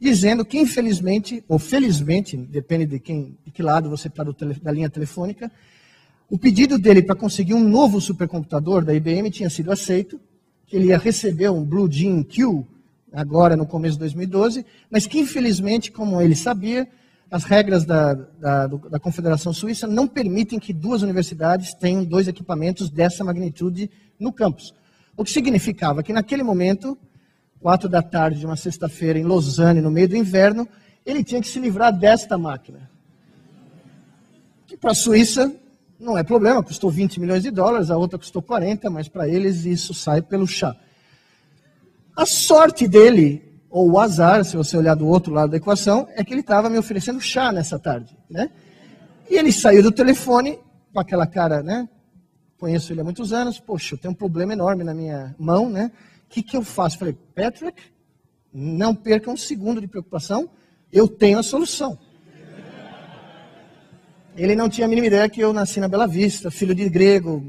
dizendo que, infelizmente, ou felizmente, depende de que lado você está da linha telefônica, o pedido dele para conseguir um novo supercomputador da IBM tinha sido aceito, que ele ia receber um Blue Gene Q, agora no começo de 2012, mas que, infelizmente, como ele sabia, as regras da Confederação Suíça não permitem que duas universidades tenham dois equipamentos dessa magnitude no campus. O que significava que, naquele momento, 4 da tarde de uma sexta-feira, em Lausanne, no meio do inverno, ele tinha que se livrar desta máquina. Que para a Suíça não é problema, custou 20 milhões de dólares, a outra custou 40, mas para eles isso sai pelo chá. A sorte dele, ou o azar, se você olhar do outro lado da equação, é que ele estava me oferecendo chá nessa tarde, né? E ele saiu do telefone com aquela cara, né? Conheço ele há muitos anos, poxa, eu tenho um problema enorme na minha mão, né? O que eu faço? Falei, Patrick, não perca um segundo de preocupação, eu tenho a solução. Ele não tinha a mínima ideia que eu nasci na Bela Vista, filho de grego,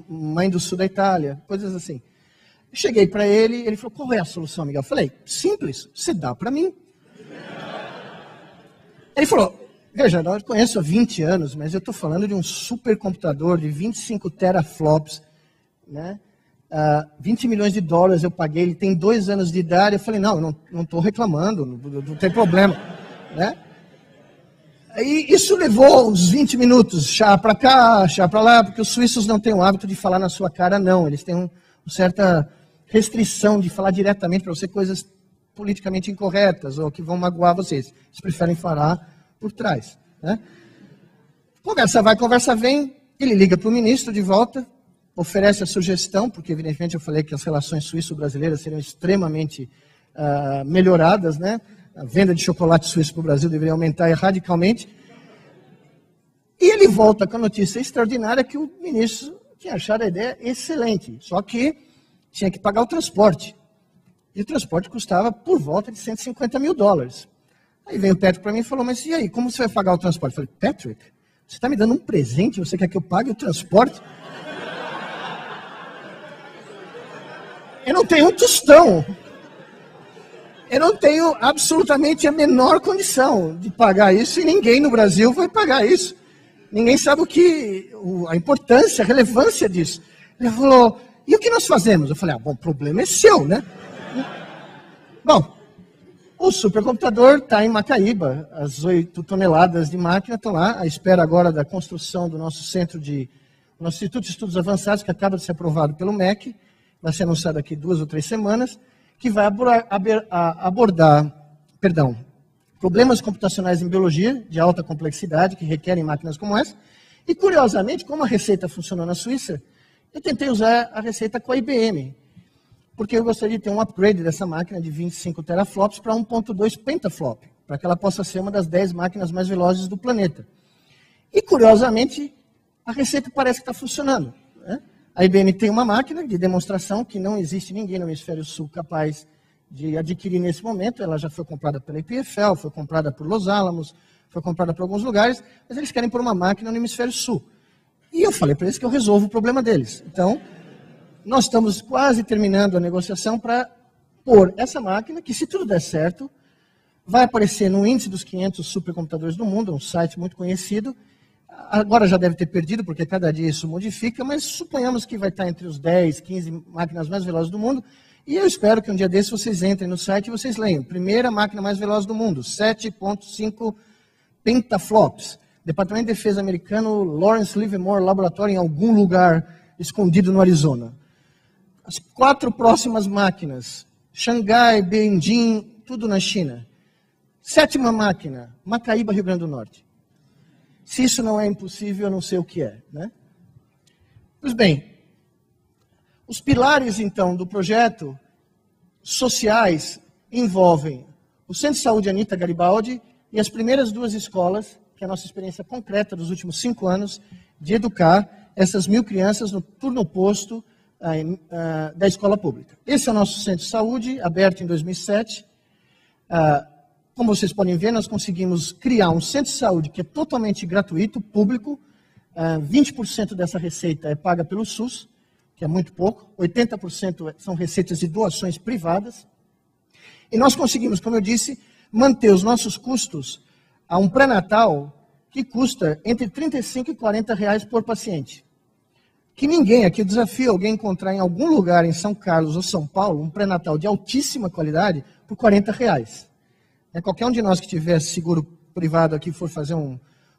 mãe do sul da Itália, coisas assim. Cheguei para ele, ele falou, qual é a solução, Miguel? Eu falei, simples, você dá para mim. Ele falou, veja, eu conheço há 20 anos, mas eu estou falando de um supercomputador de 25 teraflops, né? 20 milhões de dólares eu paguei, ele tem 2 anos de idade. Eu falei, não estou reclamando, não tem problema, né? Aí isso levou uns 20 minutos, chá para cá, chá para lá, porque os suíços não têm o hábito de falar na sua cara, não. Eles têm uma certa restrição de falar diretamente para você coisas politicamente incorretas ou que vão magoar vocês. Eles preferem falar por trás, né? Conversa vai, conversa vem, ele liga para o ministro de volta, oferece a sugestão, porque evidentemente eu falei que as relações suíço-brasileiras seriam extremamente melhoradas, né? A venda de chocolate suíço para o Brasil deveria aumentar radicalmente. E ele volta com a notícia extraordinária que o ministro tinha achado a ideia excelente, só que tinha que pagar o transporte. E o transporte custava por volta de 150 mil dólares. Aí vem o Patrick para mim e falou, mas e aí, como você vai pagar o transporte? Eu falei, Patrick, você está me dando um presente, você quer que eu pague o transporte? Eu não tenho um tostão. Eu não tenho absolutamente a menor condição de pagar isso e ninguém no Brasil vai pagar isso. Ninguém sabe a importância, a relevância disso. Ele falou, e o que nós fazemos? Eu falei, bom, o problema é seu, né? Bom, o supercomputador está em Macaíba, as 8 toneladas de máquina estão lá, à espera agora da construção do nosso nosso Instituto de Estudos Avançados, que acaba de ser aprovado pelo MEC, vai ser anunciado daqui 2 ou 3 semanas, que vai abordar problemas computacionais em biologia de alta complexidade, que requerem máquinas como essa. E, curiosamente, como a receita funcionou na Suíça, eu tentei usar a receita com a IBM, porque eu gostaria de ter um upgrade dessa máquina de 25 teraflops para 1.2 pentaflop, para que ela possa ser uma das 10 máquinas mais velozes do planeta. E, curiosamente, a receita parece que está funcionando, né? A IBM tem uma máquina de demonstração que não existe ninguém no hemisfério sul capaz de adquirir nesse momento. Ela já foi comprada pela EPFL, foi comprada por Los Alamos, foi comprada por alguns lugares, mas eles querem pôr uma máquina no hemisfério sul. E eu falei para eles que eu resolvo o problema deles. Então, nós estamos quase terminando a negociação para pôr essa máquina, que se tudo der certo, vai aparecer no índice dos 500 supercomputadores do mundo, um site muito conhecido. Agora já deve ter perdido, porque cada dia isso modifica, mas suponhamos que vai estar entre os 10, 15 máquinas mais velozes do mundo, e eu espero que um dia desses vocês entrem no site e vocês leiam. Primeira máquina mais veloz do mundo, 7.5 pentaflops. Departamento de Defesa americano, Lawrence Livermore Laboratory, em algum lugar escondido no Arizona. As 4 próximas máquinas, Xangai, Beijing, tudo na China. 7ª máquina, Macaíba, Rio Grande do Norte. Se isso não é impossível, eu não sei o que é, né? Pois bem, os pilares, então, do projeto sociais envolvem o Centro de Saúde Anita Garibaldi e as primeiras 2 escolas, que é a nossa experiência concreta dos últimos 5 anos, de educar essas 1.000 crianças no turno oposto da escola pública. Esse é o nosso Centro de Saúde, aberto em 2007. Como vocês podem ver, nós conseguimos criar um centro de saúde que é totalmente gratuito, público. 20% dessa receita é paga pelo SUS, que é muito pouco. 80% são receitas de doações privadas. E nós conseguimos, como eu disse, manter os nossos custos a um pré-natal que custa entre R$ 35 e R$ 40 por paciente. Que ninguém aqui, eu desafio alguém a encontrar em algum lugar em São Carlos ou São Paulo um pré-natal de altíssima qualidade por R$ 40. Qualquer um de nós que tiver seguro privado aqui for fazer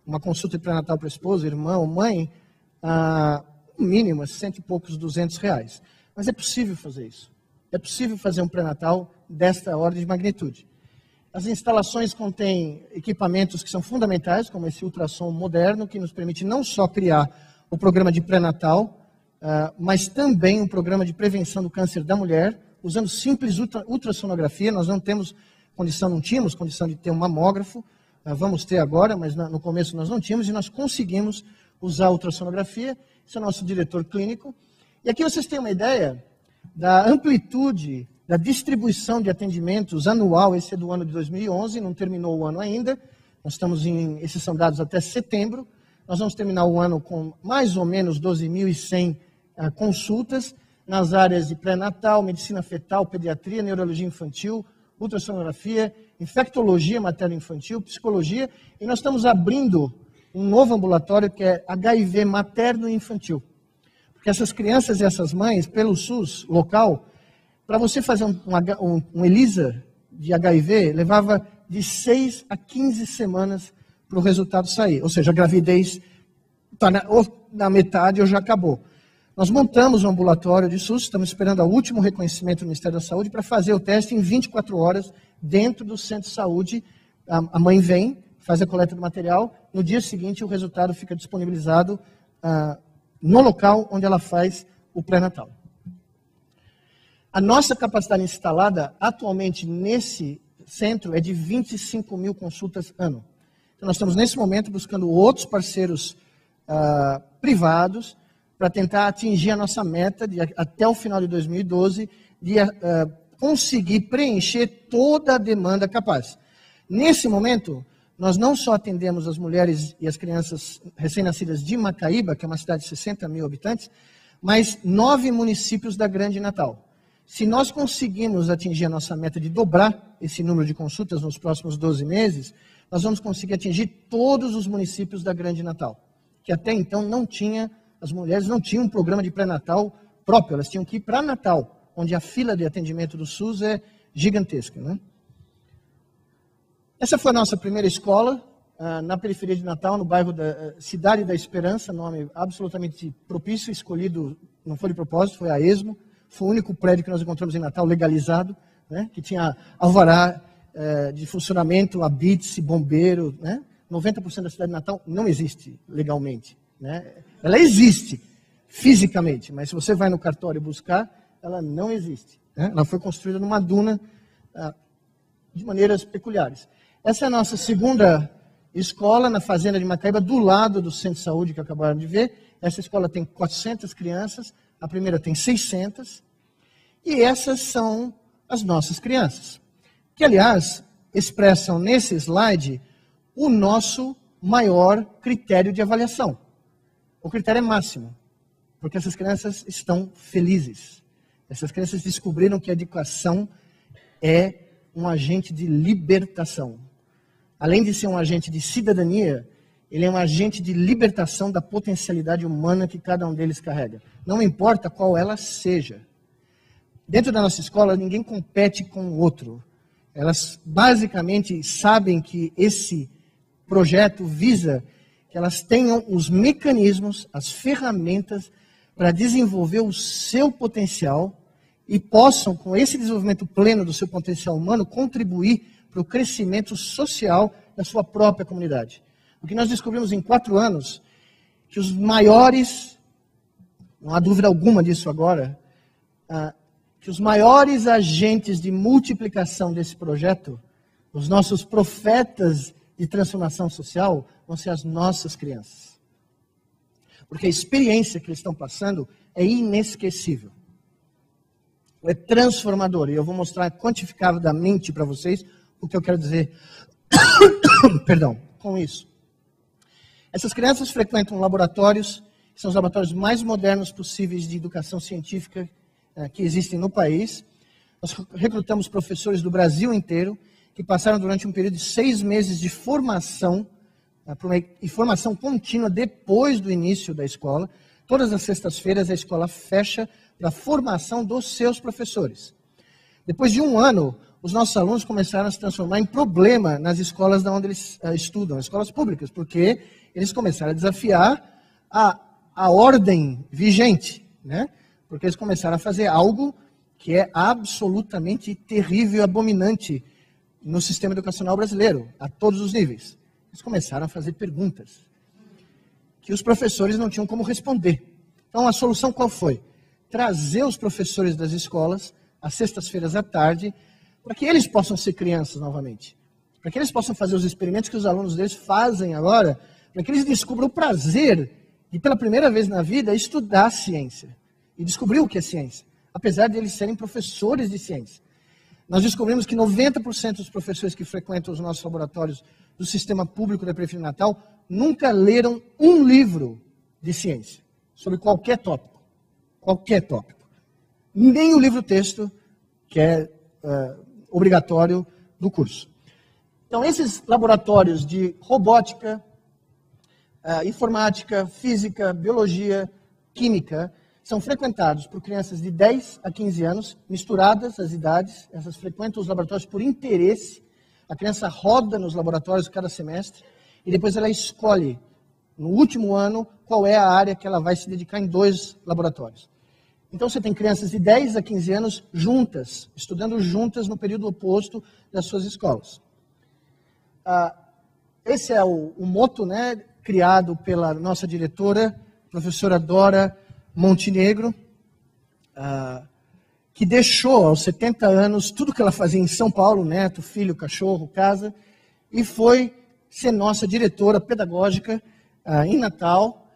uma consulta de pré-natal para esposa, irmão, mãe, o mínimo é R$100 e poucos, R$200. Mas é possível fazer isso. É possível fazer um pré-natal desta ordem de magnitude. As instalações contêm equipamentos que são fundamentais, como esse ultrassom moderno, que nos permite não só criar o programa de pré-natal, mas também um programa de prevenção do câncer da mulher, usando simples ultrassonografia. Nós não tínhamos condição de ter um mamógrafo, vamos ter agora, mas no começo nós não tínhamos, e nós conseguimos usar a ultrassonografia. Esse é o nosso diretor clínico. E aqui vocês têm uma ideia da amplitude, da distribuição de atendimentos anual. Esse é do ano de 2011, não terminou o ano ainda. Esses são dados até setembro. Nós vamos terminar o ano com mais ou menos 12.100 consultas nas áreas de pré-natal, medicina fetal, pediatria, neurologia infantil, ultrassonografia, infectologia materno-infantil, psicologia. E nós estamos abrindo um novo ambulatório que é HIV materno e infantil. Porque essas crianças e essas mães, pelo SUS local, para você fazer um ELISA de HIV, levava de 6 a 15 semanas para o resultado sair. Ou seja, a gravidez está na metade ou já acabou. Nós montamos um ambulatório de SUS, estamos esperando o último reconhecimento do Ministério da Saúde para fazer o teste em 24 horas dentro do centro de saúde. A mãe vem, faz a coleta do material, no dia seguinte o resultado fica disponibilizado no local onde ela faz o pré-natal. A nossa capacidade instalada atualmente nesse centro é de 25 mil consultas ano. Então nós estamos nesse momento buscando outros parceiros privados para tentar atingir a nossa meta até o final de 2012 de conseguir preencher toda a demanda capaz. Nesse momento, nós não só atendemos as mulheres e as crianças recém-nascidas de Macaíba, que é uma cidade de 60 mil habitantes, mas 9 municípios da Grande Natal. Se nós conseguirmos atingir a nossa meta de dobrar esse número de consultas nos próximos 12 meses, nós vamos conseguir atingir todos os municípios da Grande Natal, que até então as mulheres não tinham um programa de pré-natal próprio, elas tinham que ir para Natal, onde a fila de atendimento do SUS é gigantesca, né? Essa foi a nossa primeira escola, na periferia de Natal, no bairro da Cidade da Esperança, nome absolutamente propício, escolhido, não foi de propósito, foi a esmo. Foi o único prédio que nós encontramos em Natal legalizado, né, que tinha alvará de funcionamento, habite-se, bombeiro. Né? 90% da cidade de Natal não existe legalmente. Né? Ela existe fisicamente, mas se você vai no cartório buscar, ela não existe. Né? Ela foi construída numa duna de maneiras peculiares. Essa é a nossa segunda escola na fazenda de Macaíba, do lado do centro de saúde que acabaram de ver. Essa escola tem 400 crianças, a primeira tem 600. E essas são as nossas crianças, que, aliás, expressam nesse slide o nosso maior critério de avaliação. O critério é máximo, porque essas crianças estão felizes. Essas crianças descobriram que a educação é um agente de libertação. Além de ser um agente de cidadania, ele é um agente de libertação da potencialidade humana que cada um deles carrega. Não importa qual ela seja. Dentro da nossa escola, ninguém compete com o outro. Elas basicamente sabem que esse projeto visa que elas tenham os mecanismos, as ferramentas para desenvolver o seu potencial e possam, com esse desenvolvimento pleno do seu potencial humano, contribuir para o crescimento social da sua própria comunidade. O que nós descobrimos em 4 anos, que os maiores, não há dúvida alguma disso agora, que os maiores agentes de multiplicação desse projeto, os nossos profetas de transformação social, vão ser as nossas crianças. Porque a experiência que eles estão passando é inesquecível. É transformadora. E eu vou mostrar quantificadamente para vocês o que eu quero dizer perdão, com isso. Essas crianças frequentam laboratórios, que são os laboratórios mais modernos possíveis de educação científica que existem no país. Nós recrutamos professores do Brasil inteiro, que passaram durante um período de 6 meses de formação, e formação contínua depois do início da escola. Todas as sextas-feiras a escola fecha para a formação dos seus professores. Depois de um ano, os nossos alunos começaram a se transformar em problema nas escolas onde eles estudam, escolas públicas, porque eles começaram a desafiar a ordem vigente, né? Porque eles começaram a fazer algo que é absolutamente terrível e abominante no sistema educacional brasileiro, a todos os níveis. Eles começaram a fazer perguntas que os professores não tinham como responder. Então, a solução qual foi? Trazer os professores das escolas às sextas-feiras à tarde, para que eles possam ser crianças novamente, para que eles possam fazer os experimentos que os alunos deles fazem agora, para que eles descubram o prazer de, pela primeira vez na vida, estudar ciência e descobrir o que é ciência, apesar de eles serem professores de ciência. Nós descobrimos que 90% dos professores que frequentam os nossos laboratórios do sistema público da Periferia Natal nunca leram um livro de ciência, sobre qualquer tópico. Qualquer tópico. Nem o livro-texto, que é obrigatório do curso. Então, esses laboratórios de robótica, informática, física, biologia, química, são frequentados por crianças de 10 a 15 anos, misturadas as idades. Essas frequentam os laboratórios por interesse. A criança roda nos laboratórios cada semestre e depois ela escolhe, no último ano, qual é a área que ela vai se dedicar em 2 laboratórios. Então você tem crianças de 10 a 15 anos juntas, estudando juntas no período oposto das suas escolas. Esse é o moto, né, criado pela nossa diretora, professora Dora Montenegro, que deixou aos 70 anos tudo que ela fazia em São Paulo, neto, filho, cachorro, casa, e foi ser nossa diretora pedagógica em Natal,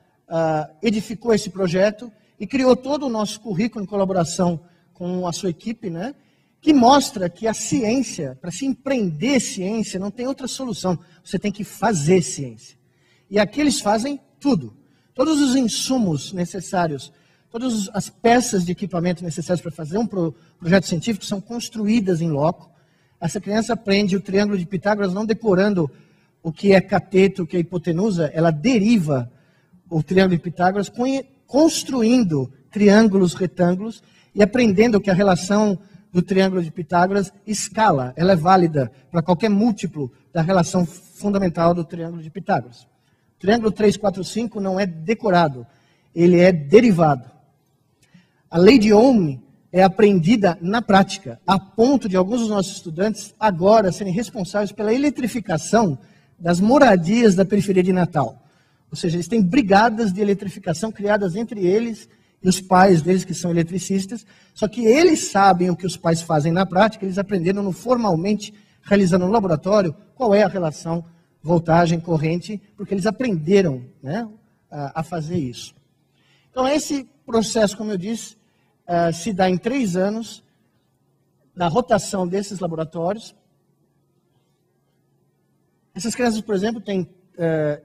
edificou esse projeto e criou todo o nosso currículo em colaboração com a sua equipe, né, que mostra que a ciência, para se empreender ciência, não tem outra solução, você tem que fazer ciência. E aqui eles fazem tudo. Todos os insumos necessários, todas as peças de equipamento necessárias para fazer um projeto científico são construídas em loco. Essa criança aprende o triângulo de Pitágoras não decorando o que é cateto, o que é hipotenusa, ela deriva o triângulo de Pitágoras construindo triângulos, retângulos e aprendendo que a relação do triângulo de Pitágoras escala, ela é válida para qualquer múltiplo da relação fundamental do triângulo de Pitágoras. O triângulo 3, 4, 5 não é decorado, ele é derivado. A lei de Ohm é aprendida na prática, a ponto de alguns dos nossos estudantes agora serem responsáveis pela eletrificação das moradias da periferia de Natal. Ou seja, eles têm brigadas de eletrificação criadas entre eles e os pais deles, que são eletricistas, só que eles sabem o que os pais fazem na prática, eles aprenderam formalmente, realizando no laboratório, qual é a relação voltagem, corrente, porque eles aprenderam, né, a fazer isso. Então, esse processo, como eu disse, se dá em 3 anos, na rotação desses laboratórios. Essas crianças, por exemplo, têm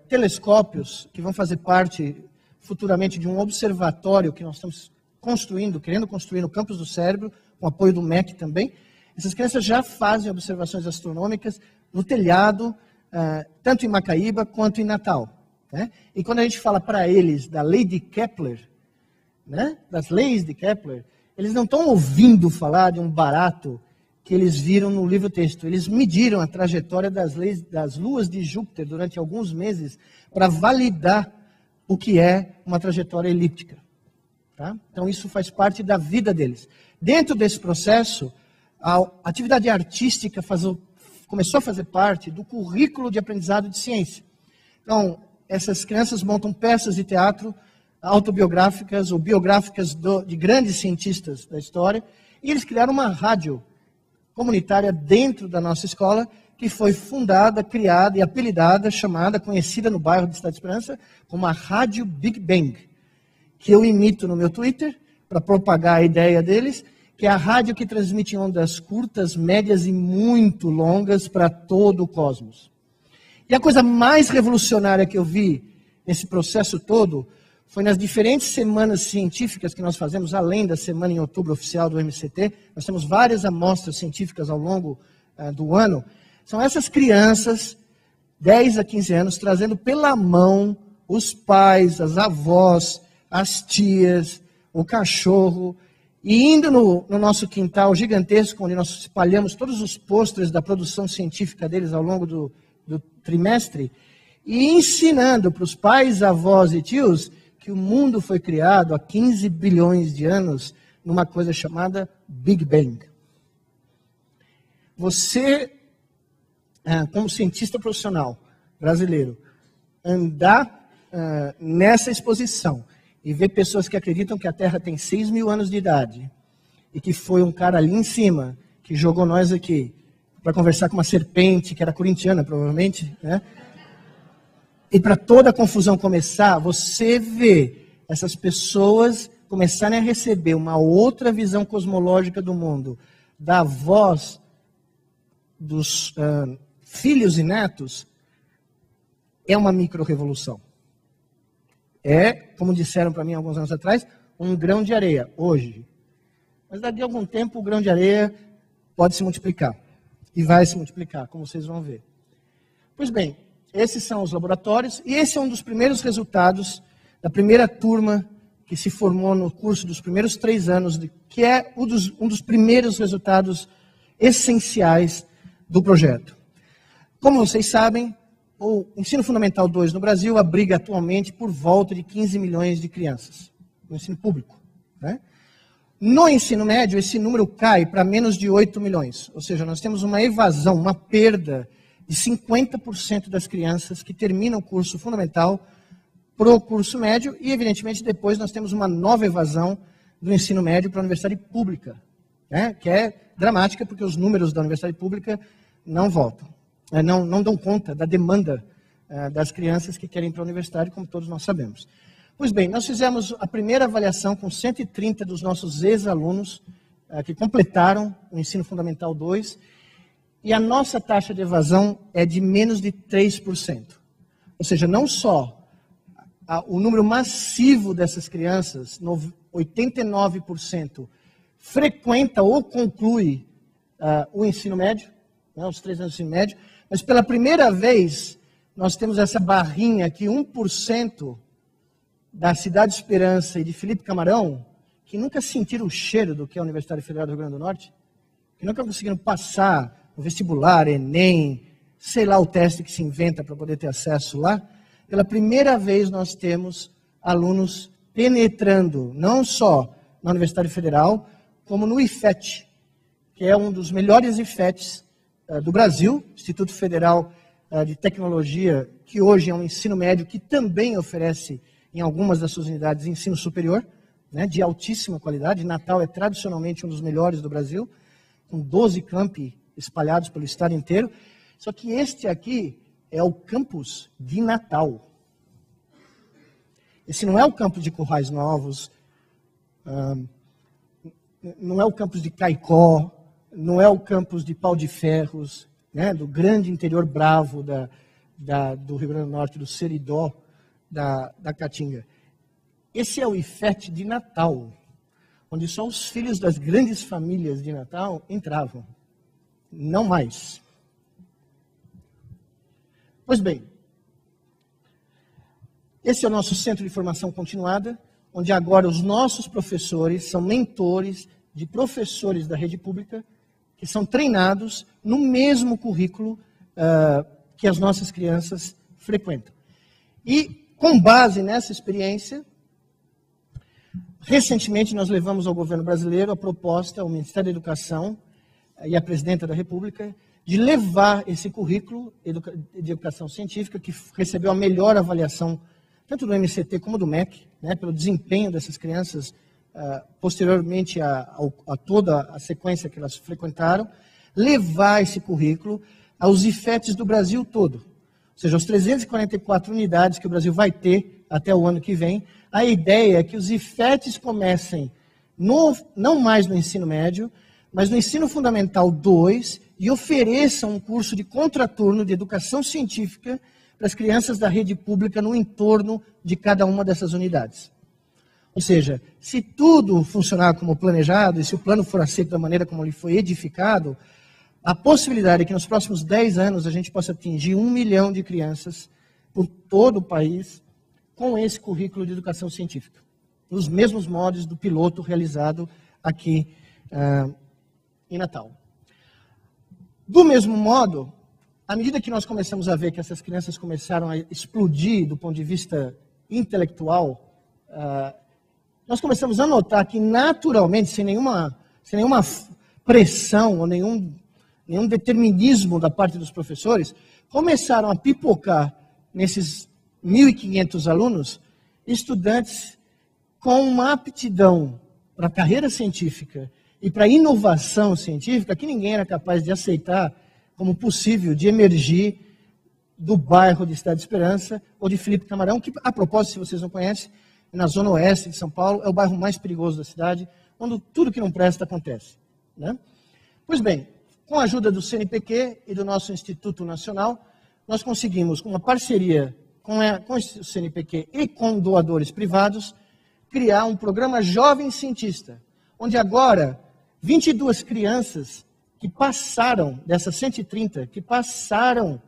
telescópios que vão fazer parte futuramente de um observatório que nós estamos construindo, querendo construir no campus do cérebro, com apoio do MEC também. Essas crianças já fazem observações astronômicas no telhado, tanto em Macaíba quanto em Natal. Né? E quando a gente fala para eles da lei de Kepler, né, das leis de Kepler, eles não estão ouvindo falar de um barato que eles viram no livro-texto. Eles mediram a trajetória das luas de Júpiter durante alguns meses para validar o que é uma trajetória elíptica. Tá? Então, isso faz parte da vida deles. Dentro desse processo, a atividade artística começou a fazer parte do currículo de aprendizado de ciência. Então, essas crianças montam peças de teatro autobiográficas ou biográficas de grandes cientistas da história, e eles criaram uma rádio comunitária dentro da nossa escola, que foi fundada, criada e apelidada, conhecida no bairro de Estado de Esperança, como a Rádio Big Bang, que eu imito no meu Twitter, para propagar a ideia deles, que é a rádio que transmite ondas curtas, médias e muito longas para todo o cosmos. E a coisa mais revolucionária que eu vi nesse processo todo foi nas diferentes semanas científicas que nós fazemos, além da semana em outubro oficial do MCT. Nós temos várias amostras científicas ao longo do ano, são essas crianças, 10 a 15 anos, trazendo pela mão os pais, as avós, as tias, o cachorro, e indo no nosso quintal gigantesco, onde nós espalhamos todos os pôsteres da produção científica deles ao longo do trimestre, e ensinando para os pais, avós e tios que o mundo foi criado há 15 bilhões de anos numa coisa chamada Big Bang. Você, como cientista profissional brasileiro, andar nessa exposição e ver pessoas que acreditam que a Terra tem 6 mil anos de idade e que foi um cara ali em cima que jogou nós aqui para conversar com uma serpente, que era corintiana provavelmente, né? E para toda a confusão começar, você vê essas pessoas começarem a receber uma outra visão cosmológica do mundo, da voz dos filhos e netos, é uma micro-revolução. É, como disseram para mim alguns anos atrás, um grão de areia, hoje. Mas daqui a algum tempo o grão de areia pode se multiplicar. E vai se multiplicar, como vocês vão ver. Pois bem, esses são os laboratórios, e esse é um dos primeiros resultados da primeira turma que se formou no curso dos primeiros 3 anos, que é um dos primeiros resultados essenciais do projeto. Como vocês sabem, o Ensino Fundamental 2 no Brasil abriga atualmente por volta de 15 milhões de crianças, no ensino público, né? No ensino médio, esse número cai para menos de 8 milhões, ou seja, nós temos uma evasão, uma perda de 50% das crianças que terminam o curso fundamental para o curso médio, e evidentemente depois nós temos uma nova evasão do ensino médio para a universidade pública, né? Que é dramática porque os números da universidade pública não voltam. Não dão conta da demanda das crianças que querem ir para a universidade, como todos nós sabemos. Pois bem, nós fizemos a primeira avaliação com 130 dos nossos ex-alunos que completaram o Ensino Fundamental 2, e a nossa taxa de evasão é de menos de 3%. Ou seja, não só o número massivo dessas crianças, 89%, frequenta ou conclui o ensino médio, né, os 3 anos de ensino médio, mas pela primeira vez nós temos essa barrinha aqui, 1% da Cidade Esperança e de Felipe Camarão, que nunca sentiram o cheiro do que é a Universidade Federal do Rio Grande do Norte, que nunca conseguiram passar no vestibular, Enem, sei lá o teste que se inventa para poder ter acesso lá. Pela primeira vez nós temos alunos penetrando, não só na Universidade Federal, como no IFET, que é um dos melhores IFETs do Brasil, Instituto Federal de Tecnologia, que hoje é um ensino médio que também oferece, em algumas das suas unidades, ensino superior, né, de altíssima qualidade. Natal é tradicionalmente um dos melhores do Brasil, com 12 campi espalhados pelo estado inteiro. Só que este aqui é o campus de Natal. Esse não é o campus de Currais Novos, não é o campus de Caicó, não é o campus de Pau de Ferros, né, do grande interior bravo do Rio Grande do Norte, do Seridó, da Caatinga. Esse é o IFET de Natal, onde só os filhos das grandes famílias de Natal entravam, não mais. Pois bem, esse é o nosso centro de formação continuada, onde agora os nossos professores são mentores de professores da rede pública, que são treinados no mesmo currículo que as nossas crianças frequentam. E, com base nessa experiência, recentemente nós levamos ao governo brasileiro a proposta, ao Ministério da Educação e à Presidenta da República, de levar esse currículo de educação científica, que recebeu a melhor avaliação, tanto do MCT como do MEC, né, pelo desempenho dessas crianças, posteriormente a toda a sequência que elas frequentaram, levar esse currículo aos IFETs do Brasil todo. Ou seja, as 344 unidades que o Brasil vai ter até o ano que vem. A ideia é que os IFETs comecem não mais no ensino médio, mas no ensino fundamental 2 e ofereçam um curso de contraturno de educação científica para as crianças da rede pública no entorno de cada uma dessas unidades. Ou seja, se tudo funcionar como planejado, e se o plano for aceito da maneira como ele foi edificado, a possibilidade é que nos próximos 10 anos a gente possa atingir 1 milhão de crianças por todo o país com esse currículo de educação científica, nos mesmos moldes do piloto realizado aqui em Natal. Do mesmo modo, à medida que nós começamos a ver que essas crianças começaram a explodir do ponto de vista intelectual, nós começamos a notar que naturalmente, sem nenhuma pressão ou nenhum determinismo da parte dos professores, começaram a pipocar nesses 1.500 alunos, estudantes com uma aptidão para a carreira científica e para a inovação científica que ninguém era capaz de aceitar como possível de emergir do bairro de Estado de Esperança ou de Felipe Camarão, que, a propósito, se vocês não conhecem, na zona oeste de São Paulo, é o bairro mais perigoso da cidade, onde tudo que não presta acontece, né? Pois bem, com a ajuda do CNPq e do nosso Instituto Nacional, nós conseguimos, com uma parceria com o CNPq e com doadores privados, criar um programa Jovem Cientista, onde agora 22 crianças que passaram, dessas 130, que passaram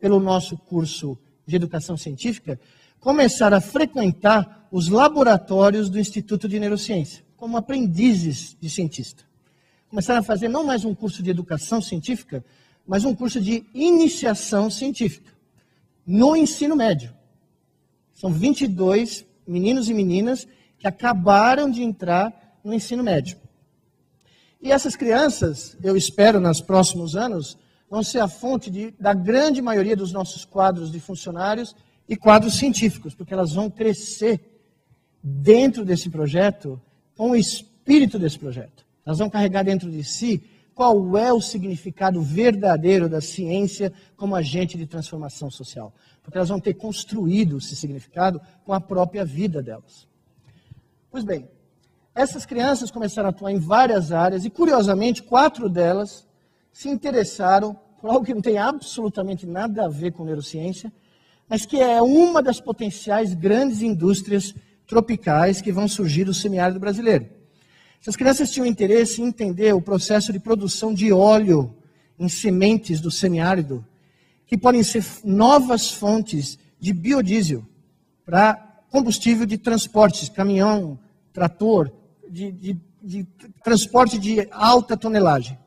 pelo nosso curso de Educação Científica, começaram a frequentar os laboratórios do Instituto de Neurociência, como aprendizes de cientista. Começaram a fazer não mais um curso de Educação Científica, mas um curso de Iniciação Científica, no ensino médio. São 22 meninos e meninas que acabaram de entrar no ensino médio. E essas crianças, eu espero, nos próximos anos, vão ser a fonte da grande maioria dos nossos quadros de funcionários e quadros científicos, porque elas vão crescer dentro desse projeto, com o espírito desse projeto. Elas vão carregar dentro de si qual é o significado verdadeiro da ciência como agente de transformação social. Porque elas vão ter construído esse significado com a própria vida delas. Pois bem, essas crianças começaram a atuar em várias áreas e, curiosamente, 4 delas se interessaram por algo que não tem absolutamente nada a ver com neurociência, mas que é uma das potenciais grandes indústrias tropicais que vão surgir do semiárido brasileiro. Essas crianças tinham interesse em entender o processo de produção de óleo em sementes do semiárido, que podem ser novas fontes de biodiesel para combustível de transportes, caminhão, trator, de transporte de alta tonelagem.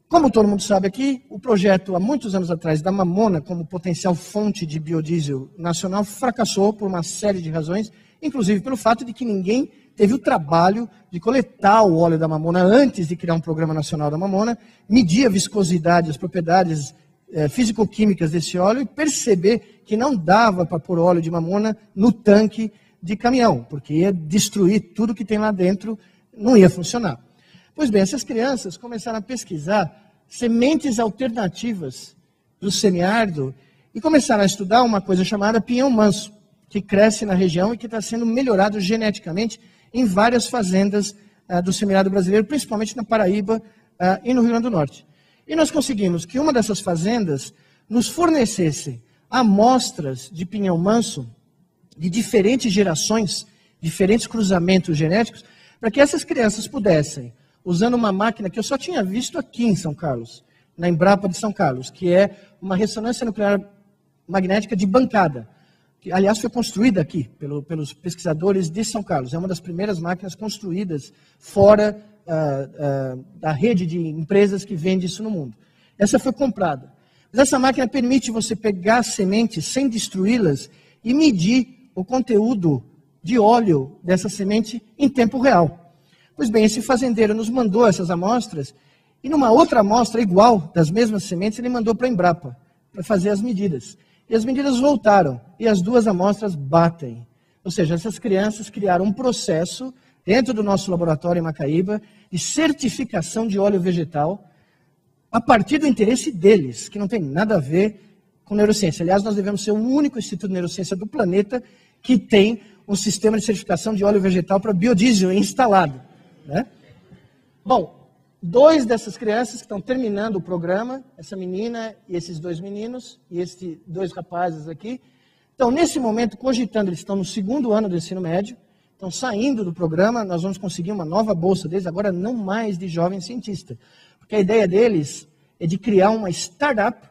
Como todo mundo sabe aqui, o projeto, há muitos anos atrás, da mamona como potencial fonte de biodiesel nacional fracassou por uma série de razões, inclusive pelo fato de que ninguém teve o trabalho de coletar o óleo da mamona antes de criar um programa nacional da mamona, medir a viscosidade, as propriedades físico-químicas desse óleo e perceber que não dava para pôr óleo de mamona no tanque de caminhão, porque ia destruir tudo que tem lá dentro, não ia funcionar. Pois bem, essas crianças começaram a pesquisar sementes alternativas do semiárido e começaram a estudar uma coisa chamada pinhão manso, que cresce na região e que está sendo melhorado geneticamente em várias fazendas do semiárido brasileiro, principalmente na Paraíba e no Rio Grande do Norte. E nós conseguimos que uma dessas fazendas nos fornecesse amostras de pinhão manso de diferentes gerações, diferentes cruzamentos genéticos, para que essas crianças pudessem, usando uma máquina que eu só tinha visto aqui em São Carlos, na Embrapa de São Carlos, que é uma ressonância nuclear magnética de bancada, que, aliás, foi construída aqui pelos pesquisadores de São Carlos. É uma das primeiras máquinas construídas fora da rede de empresas que vende isso no mundo. Essa foi comprada. Mas essa máquina permite você pegar sementes sem destruí-las e medir o conteúdo de óleo dessa semente em tempo real. Pois bem, esse fazendeiro nos mandou essas amostras e numa outra amostra igual, das mesmas sementes, ele mandou para a Embrapa para fazer as medidas. E as medidas voltaram e as 2 amostras batem. Ou seja, essas crianças criaram um processo dentro do nosso laboratório em Macaíba de certificação de óleo vegetal a partir do interesse deles, que não tem nada a ver com neurociência. Aliás, nós devemos ser o único instituto de neurociência do planeta que tem um sistema de certificação de óleo vegetal para biodiesel instalado, né? Bom, 2 dessas crianças que estão terminando o programa, essa menina e esses 2 meninos, e esses 2 rapazes aqui, estão nesse momento cogitando, eles estão no 2º ano do ensino médio, estão saindo do programa, nós vamos conseguir uma nova bolsa deles, agora não mais de jovem cientista. Porque a ideia deles é de criar uma startup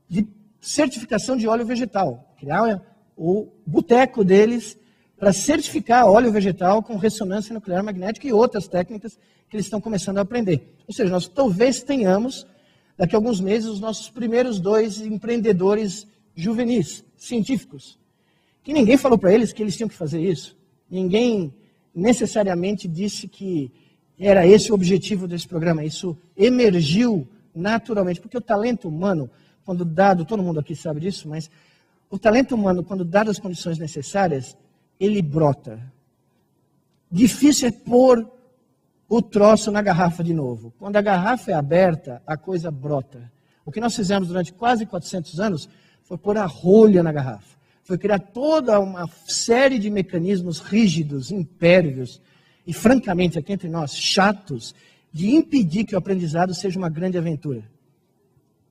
de certificação de óleo vegetal. Criar o boteco deles para certificar óleo vegetal com ressonância nuclear magnética e outras técnicas que eles estão começando a aprender. Ou seja, nós talvez tenhamos, daqui a alguns meses, os nossos primeiros 2 empreendedores juvenis, científicos, que ninguém falou para eles que eles tinham que fazer isso. Ninguém necessariamente disse que era esse o objetivo desse programa. Isso emergiu naturalmente, porque o talento humano, quando dado, todo mundo aqui sabe disso, mas o talento humano, quando dado as condições necessárias, ele brota. Difícil é pôr o troço na garrafa de novo. Quando a garrafa é aberta, a coisa brota. O que nós fizemos durante quase 400 anos foi pôr a rolha na garrafa. Foi criar toda uma série de mecanismos rígidos, impérvios e, francamente, aqui entre nós, chatos, de impedir que o aprendizado seja uma grande aventura.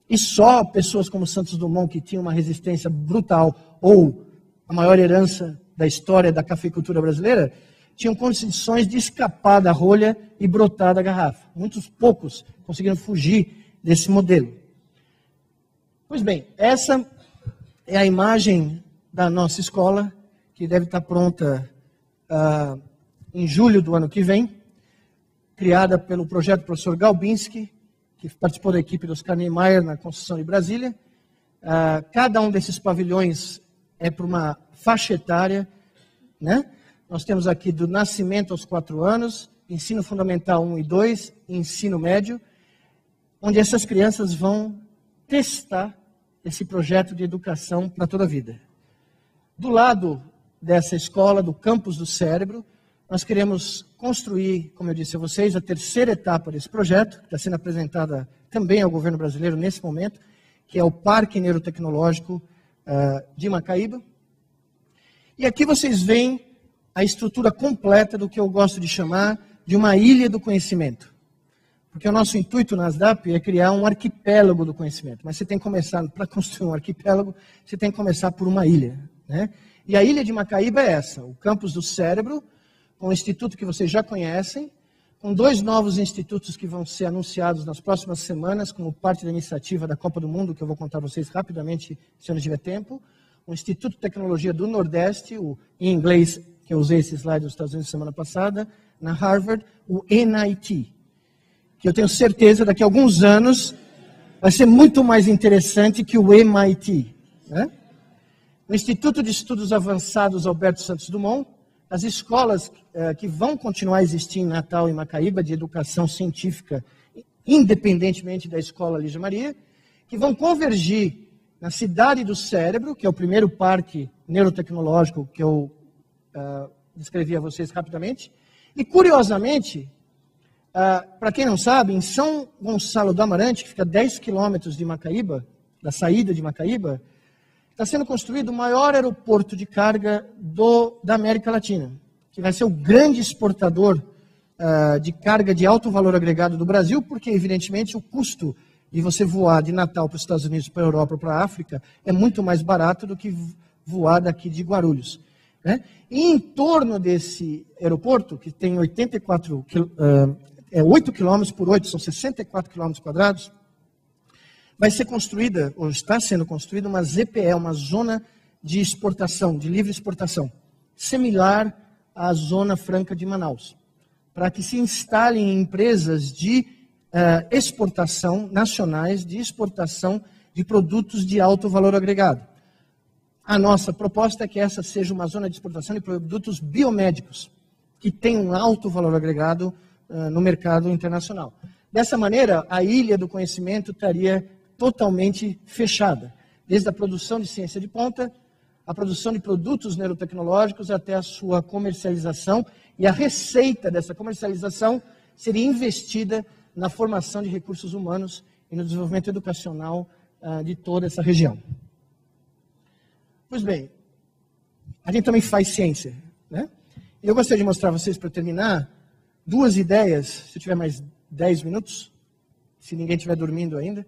E só pessoas como Santos Dumont, que tinham uma resistência brutal, ou a maior herança da história da cafeicultura brasileira, tinham condições de escapar da rolha e brotar da garrafa. Muitos poucos conseguiram fugir desse modelo. Pois bem, essa é a imagem da nossa escola, que deve estar pronta em julho do ano que vem, criada pelo projeto professor Galbinski, que participou da equipe do Oscar Niemeyer na construção de Brasília. Cada um desses pavilhões é para uma faixa etária, né? Nós temos aqui do nascimento aos 4 anos, ensino fundamental 1 e 2, ensino médio, onde essas crianças vão testar esse projeto de educação para toda a vida. Do lado dessa escola, do campus do cérebro, nós queremos construir, como eu disse a vocês, a terceira etapa desse projeto, que está sendo apresentada também ao governo brasileiro nesse momento, que é o Parque Neurotecnológico de Macaíba. E aqui vocês veem a estrutura completa do que eu gosto de chamar de uma ilha do conhecimento. Porque o nosso intuito na ASDAP é criar um arquipélago do conhecimento. Mas você tem que começar, para construir um arquipélago, você tem que começar por uma ilha, né? E a ilha de Macaíba é essa, o campus do cérebro, com um instituto que vocês já conhecem, com 2 novos institutos que vão ser anunciados nas próximas semanas, como parte da iniciativa da Copa do Mundo, que eu vou contar a vocês rapidamente, se eu não tiver tempo. O Instituto de Tecnologia do Nordeste, em inglês, que eu usei esse slide nos Estados Unidos semana passada, na Harvard, o NIT, que eu tenho certeza daqui a alguns anos vai ser muito mais interessante que o MIT, né? O Instituto de Estudos Avançados Alberto Santos Dumont, as escolas que vão continuar a existir em Natal e Macaíba, de educação científica, independentemente da escola Lígia Maria, que vão convergir na Cidade do Cérebro, que é o primeiro parque neurotecnológico que eu descrevi a vocês rapidamente. E, curiosamente, para quem não sabe, em São Gonçalo do Amarante, que fica a 10 quilômetros de Macaíba, da saída de Macaíba, está sendo construído o maior aeroporto de carga da América Latina, que vai ser o grande exportador de carga de alto valor agregado do Brasil, porque, evidentemente, o custo de você voar de Natal para os Estados Unidos, para a Europa, para a África, é muito mais barato do que voar daqui de Guarulhos, né? E em torno desse aeroporto, que tem 8 quilômetros por 8, são 64 quilômetros quadrados, vai ser construída, ou está sendo construída, uma ZPE, uma zona de exportação, de livre exportação, similar à Zona Franca de Manaus, para que se instalem empresas de exportação nacionais, de exportação de produtos de alto valor agregado. A nossa proposta é que essa seja uma zona de exportação de produtos biomédicos, que tem um alto valor agregado no mercado internacional. Dessa maneira, a ilha do conhecimento estaria totalmente fechada, desde a produção de ciência de ponta, a produção de produtos neurotecnológicos até a sua comercialização, e a receita dessa comercialização seria investida na formação de recursos humanos e no desenvolvimento educacional de toda essa região. Pois bem, a gente também faz ciência, né? E eu gostaria de mostrar a vocês, para terminar, 2 ideias, se eu tiver mais 10 minutos, se ninguém estiver dormindo ainda,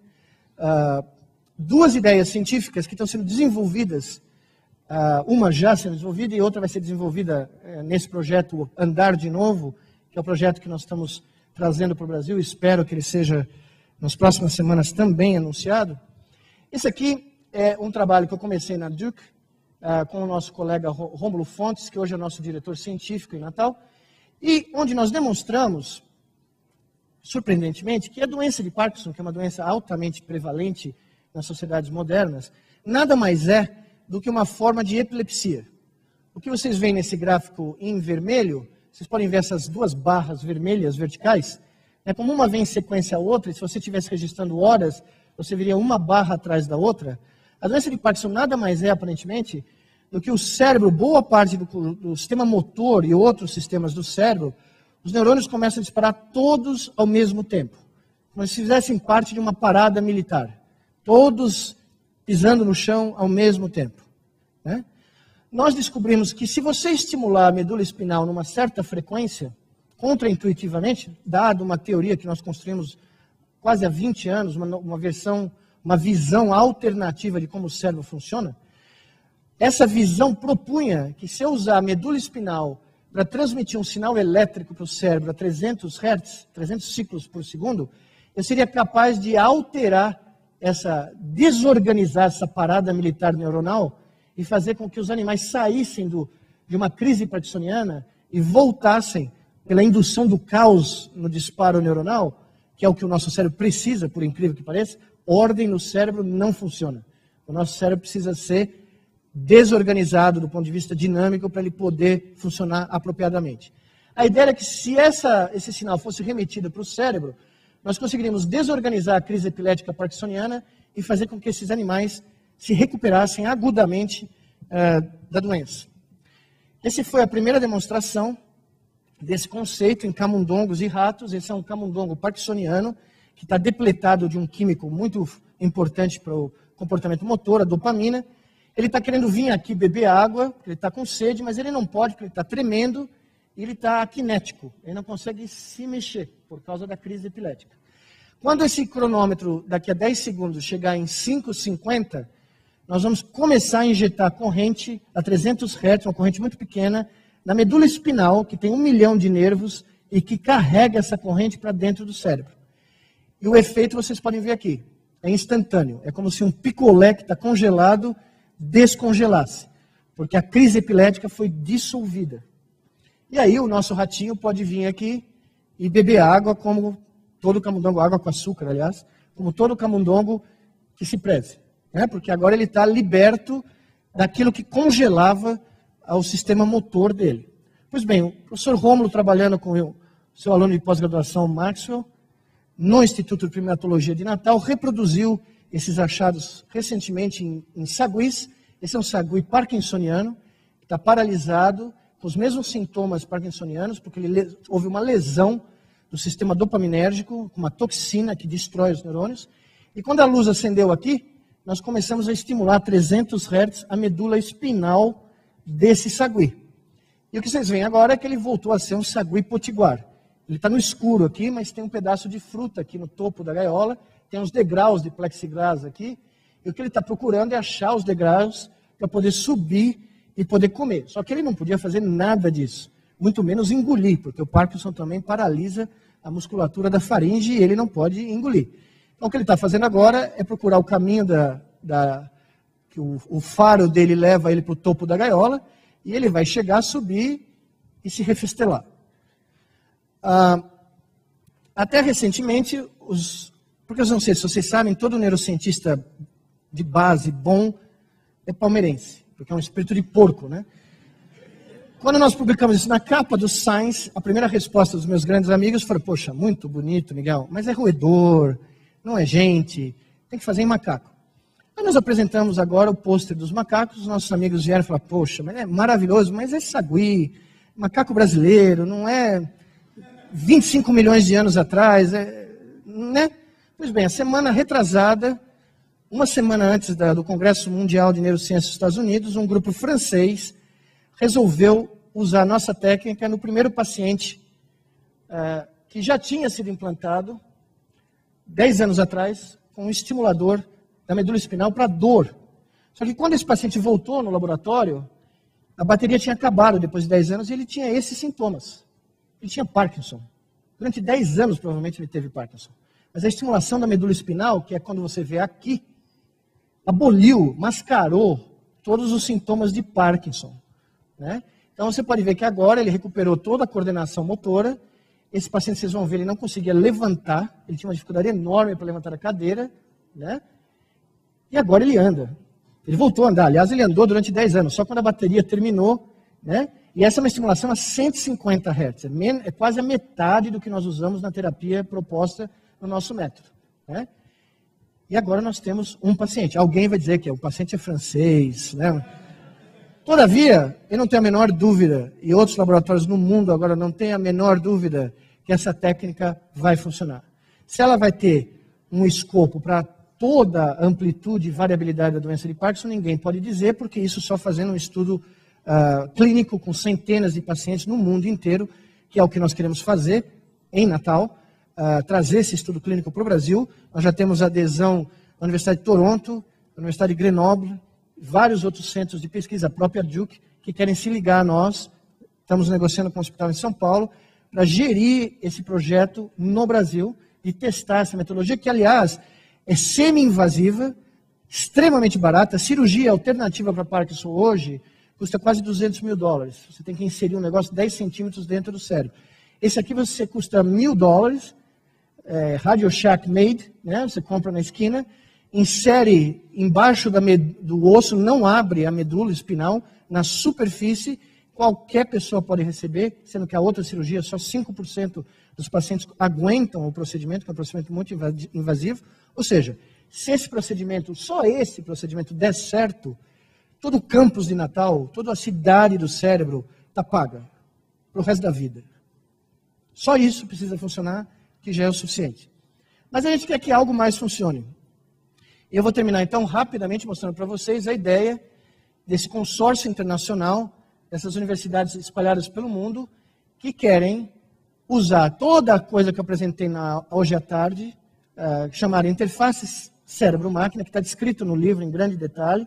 2 ideias científicas que estão sendo desenvolvidas, uma já sendo desenvolvida e outra vai ser desenvolvida nesse projeto Andar de Novo, que é o projeto que nós estamos trazendo para o Brasil. Espero que ele seja nas próximas semanas também anunciado. Esse aqui é um trabalho que eu comecei na Duke, com o nosso colega Rômulo Fontes, que hoje é nosso diretor científico em Natal, e onde nós demonstramos, surpreendentemente, que a doença de Parkinson, que é uma doença altamente prevalente nas sociedades modernas, nada mais é do que uma forma de epilepsia. O que vocês veem nesse gráfico em vermelho, vocês podem ver essas duas barras vermelhas verticais, como uma vem em sequência a outra, e se você estivesse registrando horas, você veria uma barra atrás da outra. A doença de Parkinson nada mais é, aparentemente, do que o cérebro, boa parte do sistema motor e outros sistemas do cérebro, os neurônios começam a disparar todos ao mesmo tempo. Como se fizessem parte de uma parada militar. Todos pisando no chão ao mesmo tempo. Né? Nós descobrimos que se você estimular a medula espinal numa certa frequência, contraintuitivamente, dado uma teoria que nós construímos quase há 20 anos, uma visão alternativa de como o cérebro funciona, essa visão propunha que se eu usar a medula espinal para transmitir um sinal elétrico para o cérebro a 300 Hz, 300 ciclos por segundo, eu seria capaz de alterar desorganizar essa parada militar neuronal e fazer com que os animais saíssem de uma crise parkinsoniana e voltassem pela indução do caos no disparo neuronal, que é o que o nosso cérebro precisa, por incrível que pareça. Ordem no cérebro não funciona. O nosso cérebro precisa ser desorganizado do ponto de vista dinâmico para ele poder funcionar apropriadamente. A ideia é que se esse sinal fosse remetido para o cérebro, nós conseguiríamos desorganizar a crise epilética parkinsoniana e fazer com que esses animais se recuperassem agudamente da doença. Essa foi a primeira demonstração desse conceito em camundongos e ratos. Esse é um camundongo parkinsoniano que está depletado de um químico muito importante para o comportamento motor, a dopamina. Ele está querendo vir aqui beber água, porque ele está com sede, mas ele não pode, porque ele está tremendo e ele está aquinético. Ele não consegue se mexer por causa da crise epilética. Quando esse cronômetro, daqui a 10 segundos, chegar em 5,50, nós vamos começar a injetar corrente a 300 Hz, uma corrente muito pequena, na medula espinal, que tem 1 milhão de nervos e que carrega essa corrente para dentro do cérebro. E o efeito vocês podem ver aqui. É instantâneo. É como se um picolé que está congelado descongelasse. Porque a crise epilética foi dissolvida. E aí o nosso ratinho pode vir aqui e beber água como todo camundongo, água com açúcar, aliás, como todo camundongo que se preze. Porque agora ele está liberto daquilo que congelava o sistema motor dele. Pois bem, o professor Rômulo, trabalhando com o seu aluno de pós-graduação, Maxwell, no Instituto de Primatologia de Natal, reproduziu esses achados recentemente em saguis. Esse é um sagui parkinsoniano, que está paralisado, com os mesmos sintomas parkinsonianos, porque houve uma lesão do sistema dopaminérgico, com uma toxina que destrói os neurônios. E quando a luz acendeu aqui, nós começamos a estimular a 300 Hz a medula espinal desse sagui. E o que vocês veem agora é que ele voltou a ser um sagui potiguar. Ele está no escuro aqui, mas tem um pedaço de fruta aqui no topo da gaiola, tem uns degraus de plexiglass aqui, e o que ele está procurando é achar os degraus para poder subir e poder comer. Só que ele não podia fazer nada disso, muito menos engolir, porque o Parkinson também paralisa a musculatura da faringe e ele não pode engolir. Então o que ele está fazendo agora é procurar o caminho que o faro dele leva ele para o topo da gaiola, e ele vai chegar, subir e se refestelar. Até recentemente, porque eu não sei se vocês sabem, todo neurocientista de base bom é palmeirense, porque é um espírito de porco, né? Quando nós publicamos isso na capa do Science, a primeira resposta dos meus grandes amigos foi: poxa, muito bonito, Miguel, mas é roedor, não é gente, tem que fazer em macaco. Aí nós apresentamos agora o pôster dos macacos, os nossos amigos vieram e falaram: poxa, mas é maravilhoso, mas é sagui, macaco brasileiro, não é 25 milhões de anos atrás, né? Pois bem, a semana retrasada, uma semana antes do Congresso Mundial de Neurociência dos Estados Unidos, um grupo francês resolveu usar a nossa técnica no primeiro paciente que já tinha sido implantado 10 anos atrás com um estimulador da medula espinal para dor. Só que quando esse paciente voltou no laboratório, a bateria tinha acabado depois de 10 anos e ele tinha esses sintomas. Ele tinha Parkinson. Durante 10 anos, provavelmente, ele teve Parkinson. Mas a estimulação da medula espinal, que é quando você vê aqui, aboliu, mascarou todos os sintomas de Parkinson, né? Então você pode ver que agora ele recuperou toda a coordenação motora. Esse paciente, vocês vão ver, ele não conseguia levantar, ele tinha uma dificuldade enorme para levantar a cadeira, né? E agora ele anda. Ele voltou a andar, aliás, ele andou durante 10 anos, só quando a bateria terminou, né? E essa é uma estimulação a 150 Hz, é quase a metade do que nós usamos na terapia proposta no nosso método, né? E agora nós temos um paciente. Alguém vai dizer que o paciente é francês, né? Todavia, eu não tenho a menor dúvida, e outros laboratórios no mundo agora não têm a menor dúvida, que essa técnica vai funcionar. Se ela vai ter um escopo para toda a amplitude e variabilidade da doença de Parkinson, ninguém pode dizer, porque isso só fazendo um estudo clínico com centenas de pacientes no mundo inteiro, que é o que nós queremos fazer em Natal, trazer esse estudo clínico para o Brasil. Nós já temos adesão da Universidade de Toronto, da Universidade de Grenoble, vários outros centros de pesquisa, a própria Duke, que querem se ligar a nós. Estamos negociando com o hospital em São Paulo para gerir esse projeto no Brasil e testar essa metodologia, que, aliás, é semi-invasiva, extremamente barata. A cirurgia alternativa para Parkinson hoje custa quase $200 mil. Você tem que inserir um negócio 10 centímetros dentro do cérebro. Esse aqui você custa $1.000, Radio Shack made, né? Você compra na esquina, insere embaixo do osso, não abre a medula espinal, na superfície, qualquer pessoa pode receber, sendo que a outra cirurgia, só 5% dos pacientes aguentam o procedimento, que é um procedimento muito invasivo. Ou seja, se esse procedimento, só esse procedimento der certo, todo o campus de Natal, toda a cidade do cérebro está paga para o resto da vida. Só isso precisa funcionar, que já é o suficiente. Mas a gente quer que algo mais funcione. Eu vou terminar, então, rapidamente mostrando para vocês a ideia desse consórcio internacional, dessas universidades espalhadas pelo mundo, que querem usar toda a coisa que eu apresentei hoje à tarde, chamada interface cérebro-máquina, que está descrito no livro em grande detalhe,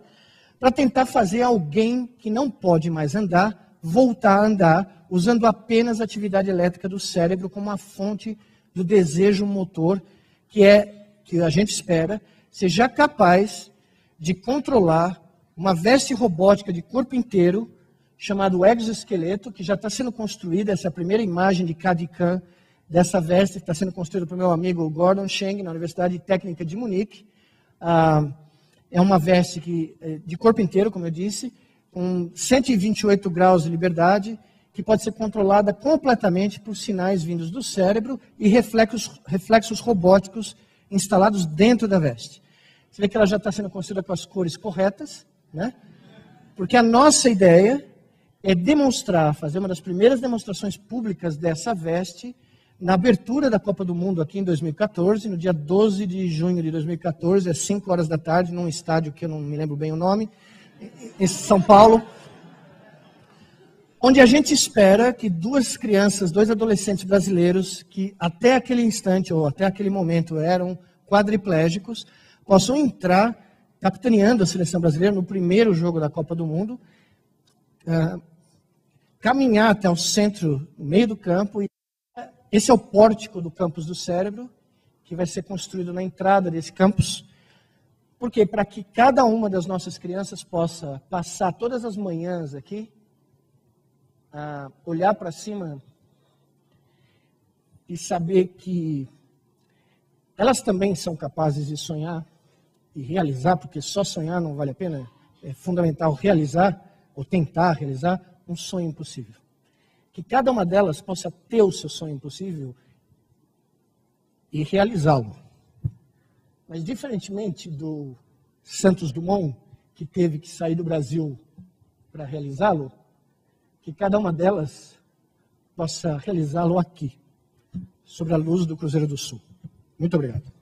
para tentar fazer alguém que não pode mais andar, voltar a andar, usando apenas a atividade elétrica do cérebro como uma fonte do desejo motor, que a gente espera seja capaz de controlar uma veste robótica de corpo inteiro, chamado exoesqueleto, que já está sendo construída. Essa é a primeira imagem de CAD/CAM dessa veste, que está sendo construída pelo meu amigo Gordon Cheng, na Universidade Técnica de Munique. É uma veste de corpo inteiro, como eu disse, com 128 graus de liberdade, que pode ser controlada completamente por sinais vindos do cérebro e reflexos robóticos instalados dentro da veste. Você vê que ela já está sendo construída com as cores corretas, né? Porque a nossa ideia é fazer uma das primeiras demonstrações públicas dessa veste na abertura da Copa do Mundo aqui em 2014, no dia 12 de junho de 2014, às 5 horas da tarde, num estádio que eu não me lembro bem o nome, em São Paulo, onde a gente espera que dois adolescentes brasileiros, que até aquele instante ou até aquele momento eram quadriplégicos, possam entrar capitaneando a seleção brasileira no primeiro jogo da Copa do Mundo, caminhar até o centro, no meio do campo. Esse é o pórtico do campus do cérebro, que vai ser construído na entrada desse campus. Por quê? Para que cada uma das nossas crianças possa passar todas as manhãs aqui, olhar para cima e saber que elas também são capazes de sonhar e realizar, porque só sonhar não vale a pena. É fundamental realizar, ou tentar realizar, um sonho impossível. Que cada uma delas possa ter o seu sonho impossível e realizá-lo. Mas, diferentemente do Santos Dumont, que teve que sair do Brasil para realizá-lo, que cada uma delas possa realizá-lo aqui, sob a luz do Cruzeiro do Sul. Muito obrigado.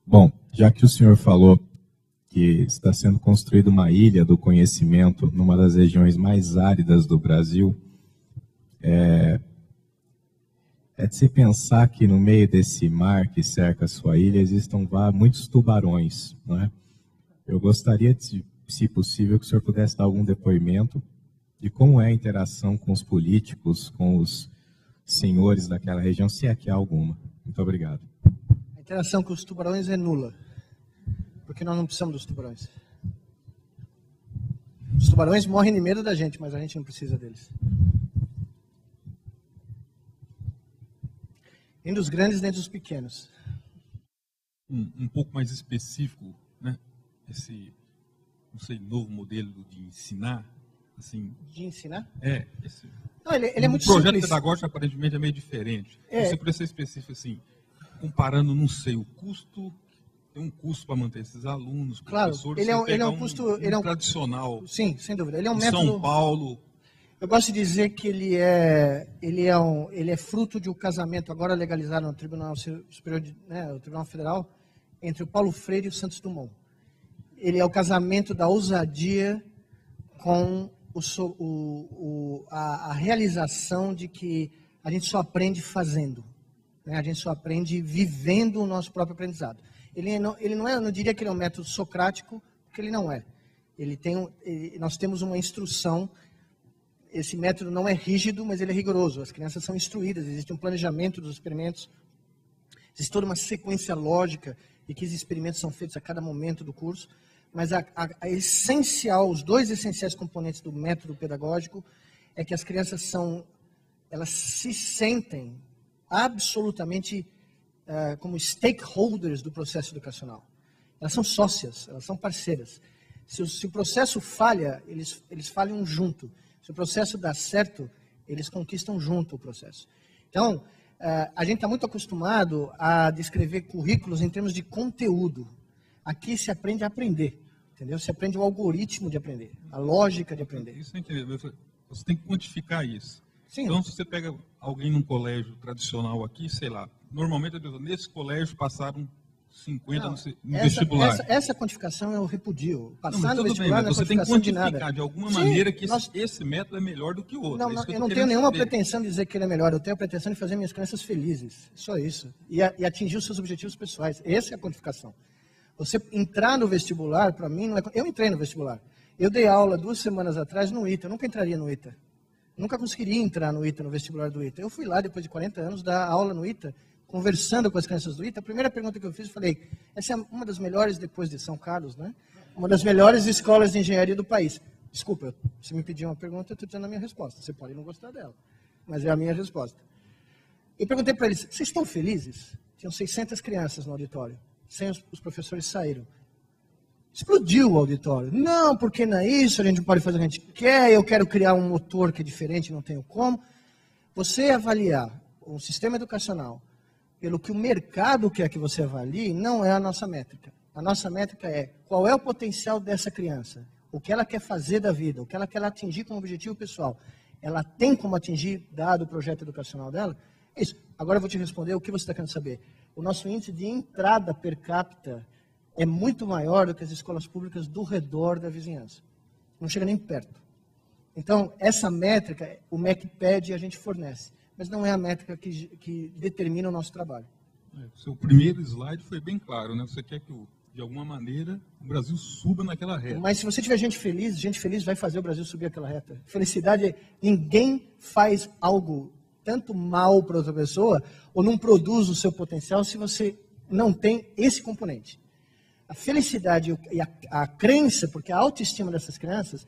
Bom, já que o senhor falou que está sendo construída uma ilha do conhecimento numa das regiões mais áridas do Brasil, é é de se pensar que no meio desse mar que cerca a sua ilha existam muitos tubarões, não é? Eu gostaria, se possível, que o senhor pudesse dar algum depoimento de como é a interação com os políticos, com os senhores daquela região, se é que há alguma. Muito obrigado. A interação com os tubarões é nula, porque nós não precisamos dos tubarões. Os tubarões morrem de medo da gente, mas a gente não precisa deles. Nem dos grandes, nem dos pequenos. Um pouco mais específico, né? Esse, não sei, novo modelo de ensinar, assim... De ensinar? Esse... Não, ele é muito simples. O projeto simples. pedagógico, aparentemente, é meio diferente. Você precisa ser específico, assim, comparando, não sei, o custo... Tem um custo para manter esses alunos, claro, professores. ele é um custo... Ele é um tradicional. Sim, sem dúvida. Ele é um em método... São Paulo... Eu gosto de dizer que ele é fruto de um casamento agora legalizado no Tribunal Superior, o Tribunal Federal, entre o Paulo Freire e o Santos Dumont. Ele é o casamento da ousadia com a realização de que a gente só aprende fazendo, né? A gente só aprende vivendo o nosso próprio aprendizado. Eu não diria que ele é um método socrático, porque ele não é. Nós temos uma instrução. Esse método não é rígido, mas ele é rigoroso. As crianças são instruídas, existe um planejamento dos experimentos, existe toda uma sequência lógica de que os experimentos são feitos a cada momento do curso, mas os dois essenciais componentes do método pedagógico é que as crianças elas se sentem absolutamente como stakeholders do processo educacional. Elas são sócias, elas são parceiras. Se o processo falha, eles falham junto. Se o processo dá certo, eles conquistam junto o processo. Então, a gente está muito acostumado a descrever currículos em termos de conteúdo. Aqui se aprende a aprender, entendeu? Se aprende o algoritmo de aprender, a lógica de aprender. Isso é entender. Você tem que quantificar isso. Sim. Então, se você pega alguém num colégio tradicional aqui, sei lá, normalmente nesse colégio passaram 50 no vestibular. Essa quantificação eu repudio. Passar no tudo vestibular bem, não é você tem que quantificação de quantificar nada. de alguma maneira que esse método é melhor do que o outro. Não, eu não tenho nenhuma pretensão de dizer que ele é melhor. Eu tenho a pretensão de fazer minhas crianças felizes. Só isso. E atingir os seus objetivos pessoais. Essa é a quantificação. Você entrar no vestibular, para mim, não é... Eu entrei no vestibular. Eu dei aula 2 semanas atrás no ITA. Eu nunca entraria no ITA. Nunca conseguiria entrar no ITA, no vestibular do ITA. Eu fui lá, depois de 40 anos, dar aula no ITA, conversando com as crianças do ITA. A primeira pergunta que eu fiz, eu falei, essa é uma das melhores, depois de São Carlos, né? Uma das melhores escolas de engenharia do país. Desculpa, você me pediu uma pergunta, eu estou dando a minha resposta. Você pode não gostar dela, mas é a minha resposta. Eu perguntei para eles, vocês estão felizes? Tinham 600 crianças no auditório. Os professores saíram. Explodiu o auditório. Não, porque não é isso, a gente não pode fazer o que a gente quer, eu quero criar um motor que é diferente, não tenho como. Você avaliar um sistema educacional pelo que o mercado quer que você avalie, não é a nossa métrica. A nossa métrica é qual é o potencial dessa criança, o que ela quer fazer da vida, o que ela quer atingir como objetivo pessoal. Ela tem como atingir, dado o projeto educacional dela? É isso. Agora eu vou te responder o que você está querendo saber. O nosso índice de entrada per capita é muito maior do que as escolas públicas do redor da vizinhança. Não chega nem perto. Então, essa métrica, o MEC pede e a gente fornece. Mas não é a métrica que determina o nosso trabalho. O seu primeiro slide foi bem claro, né? Você quer que, de alguma maneira, o Brasil suba naquela reta. Mas se você tiver gente feliz vai fazer o Brasil subir aquela reta. Felicidade é, ninguém faz algo tanto mal para outra pessoa ou não produz o seu potencial se você não tem esse componente. A felicidade e a crença, porque a autoestima dessas crianças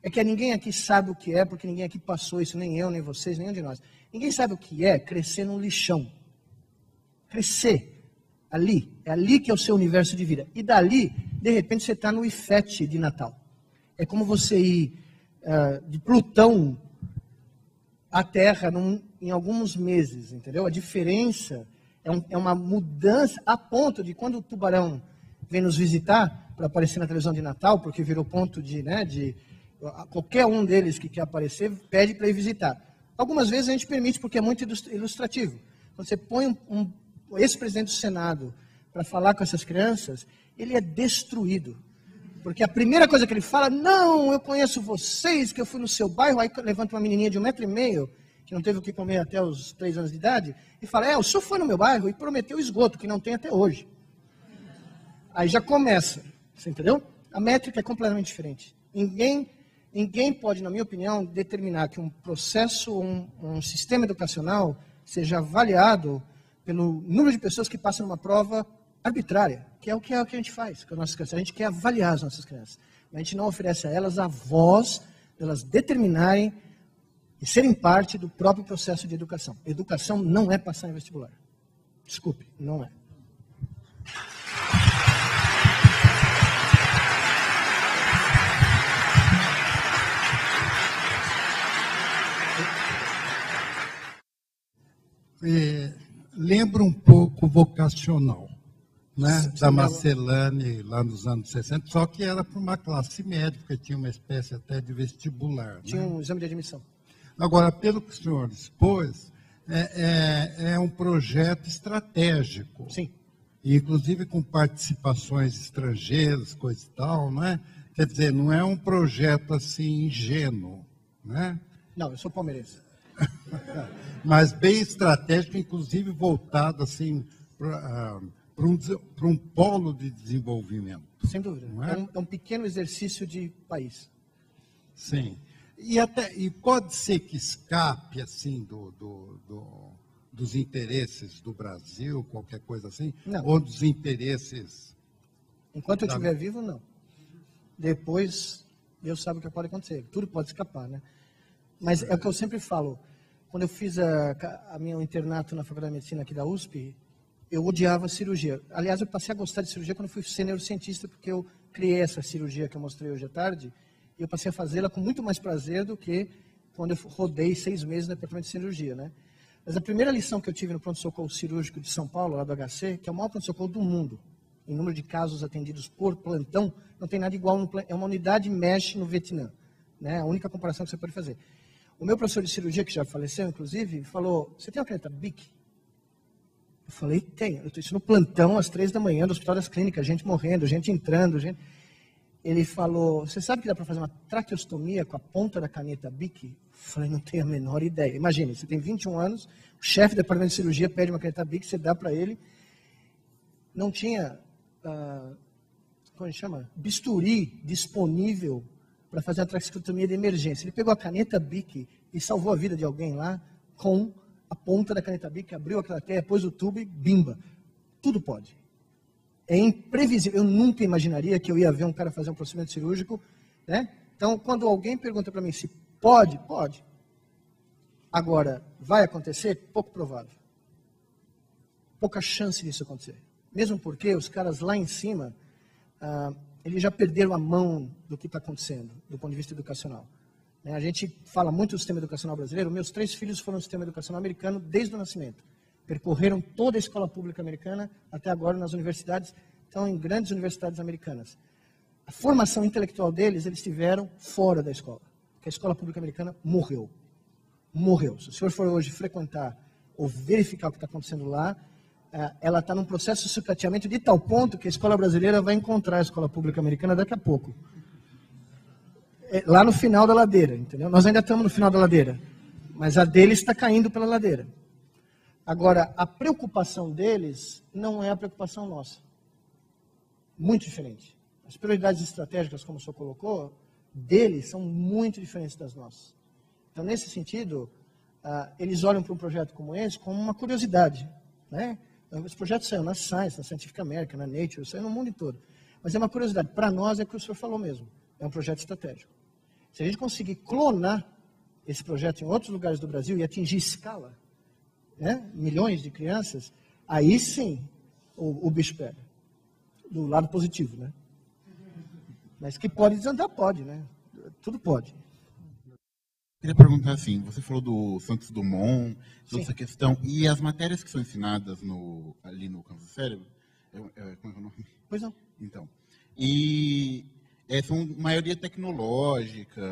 é que ninguém aqui sabe o que é, porque ninguém aqui passou isso, nem eu, nem vocês, nenhum de nós. Ninguém sabe o que é crescer num lixão. Crescer ali, é ali que é o seu universo de vida. E dali, de repente, você está no IFET de Natal. É como você ir de Plutão à Terra em alguns meses, entendeu? A diferença é uma mudança a ponto de quando o tubarão vem nos visitar para aparecer na televisão de Natal, porque virou ponto de qualquer um deles que quer aparecer, pede para ir visitar. Algumas vezes a gente permite, porque é muito ilustrativo. Quando você põe um ex-presidente do Senado para falar com essas crianças, ele é destruído. Porque a primeira coisa que ele fala, não, eu conheço vocês, que eu fui no seu bairro, aí levanta uma menininha de 1,5 m, que não teve o que comer até os 3 anos de idade, e fala, o senhor foi no meu bairro e prometeu esgoto, que não tem até hoje. Aí já começa, você entendeu? A métrica é completamente diferente. Ninguém pode, na minha opinião, determinar que um processo, um sistema educacional seja avaliado pelo número de pessoas que passam numa prova arbitrária, que é o que a gente faz com as nossas crianças. A gente quer avaliar as nossas crianças. Mas a gente não oferece a elas a voz de elas determinarem e serem parte do próprio processo de educação. Educação não é passar em vestibular. Desculpe, não é. Lembra um pouco vocacional, né? Da Marcelane, lá nos anos 60, só que era para uma classe média, porque tinha uma espécie até de vestibular. Tinha né? um exame de admissão. Agora, pelo que o senhor expôs, é um projeto estratégico. Sim. Inclusive com participações estrangeiras, coisa e tal, né? Quer dizer, não é um projeto assim ingênuo, né? Não, eu sou palmeirense. Mas bem estratégico, inclusive voltado assim para um polo de desenvolvimento. Sem dúvida. É um pequeno exercício de país. Sim. E pode ser que escape assim dos interesses do Brasil, qualquer coisa assim, não. Ou dos interesses. Enquanto eu estiver vivo, não. Depois, Deus sabe o que pode acontecer. Tudo pode escapar, né? Mas é o que eu sempre falo. Quando eu fiz a meu internato na Faculdade de Medicina aqui da USP, eu odiava cirurgia. Aliás, eu passei a gostar de cirurgia quando eu fui ser neurocientista, porque eu criei essa cirurgia que eu mostrei hoje à tarde, e eu passei a fazê-la com muito mais prazer do que quando eu rodei 6 meses no departamento de cirurgia, né? Mas a primeira lição que eu tive no pronto-socorro cirúrgico de São Paulo, lá do HC, que é o maior pronto-socorro do mundo, em número de casos atendidos por plantão, não tem nada igual, é uma unidade mesh no Vietnã, né? A única comparação que você pode fazer. O meu professor de cirurgia, que já faleceu, inclusive, falou, você tem uma caneta Bic? Eu falei, tenho. Eu estou isso no plantão, às 3 da manhã, do Hospital das Clínicas, gente morrendo, gente entrando, gente... Ele falou, você sabe que dá para fazer uma traqueostomia com a ponta da caneta Bic? Eu falei, não tenho a menor ideia. Imagine, você tem 21 anos, o chefe do departamento de cirurgia pede uma caneta Bic, você dá para ele. Não tinha, como a gente chama? Bisturi disponível para fazer a traqueostomia de emergência. Ele pegou a caneta Bic e salvou a vida de alguém lá com a ponta da caneta Bic, abriu a crateia, pôs o tubo e bimba. Tudo pode. É imprevisível. Eu nunca imaginaria que eu ia ver um cara fazer um procedimento cirúrgico, né? Então, quando alguém pergunta para mim se pode, pode. Agora, vai acontecer? Pouco provável. Pouca chance disso acontecer. Mesmo porque os caras lá em cima, eles já perderam a mão do que está acontecendo, do ponto de vista educacional. A gente fala muito do sistema educacional brasileiro. Meus 3 filhos foram no sistema educacional americano desde o nascimento. Percorreram toda a escola pública americana, até agora nas universidades, estão em grandes universidades americanas. A formação intelectual deles, eles tiveram fora da escola. Porque a escola pública americana morreu. Morreu. Se o senhor for hoje frequentar ou verificar o que está acontecendo lá, ela está num processo de sucateamento de tal ponto que a escola brasileira vai encontrar a escola pública americana daqui a pouco. Lá no final da ladeira, entendeu? Nós ainda estamos no final da ladeira, mas a deles está caindo pela ladeira. Agora, a preocupação deles não é a preocupação nossa. Muito diferente. As prioridades estratégicas, como o senhor colocou, deles são muito diferentes das nossas. Então, nesse sentido, eles olham para um projeto como esse como uma curiosidade, né? Esse projeto saiu na Science, na Scientific American, na Nature, saiu no mundo todo. Mas é uma curiosidade. Para nós, é o que o senhor falou mesmo. É um projeto estratégico. Se a gente conseguir clonar esse projeto em outros lugares do Brasil e atingir escala, né, milhões de crianças, aí sim o bicho pega. Do lado positivo, né? Mas que pode desandar, pode, né? Tudo pode. Queria perguntar assim, você falou do Santos Dumont, toda Sim. essa questão, e as matérias que são ensinadas ali no campus do cérebro, como é o nome? Pois não. Então, e são maioria tecnológica,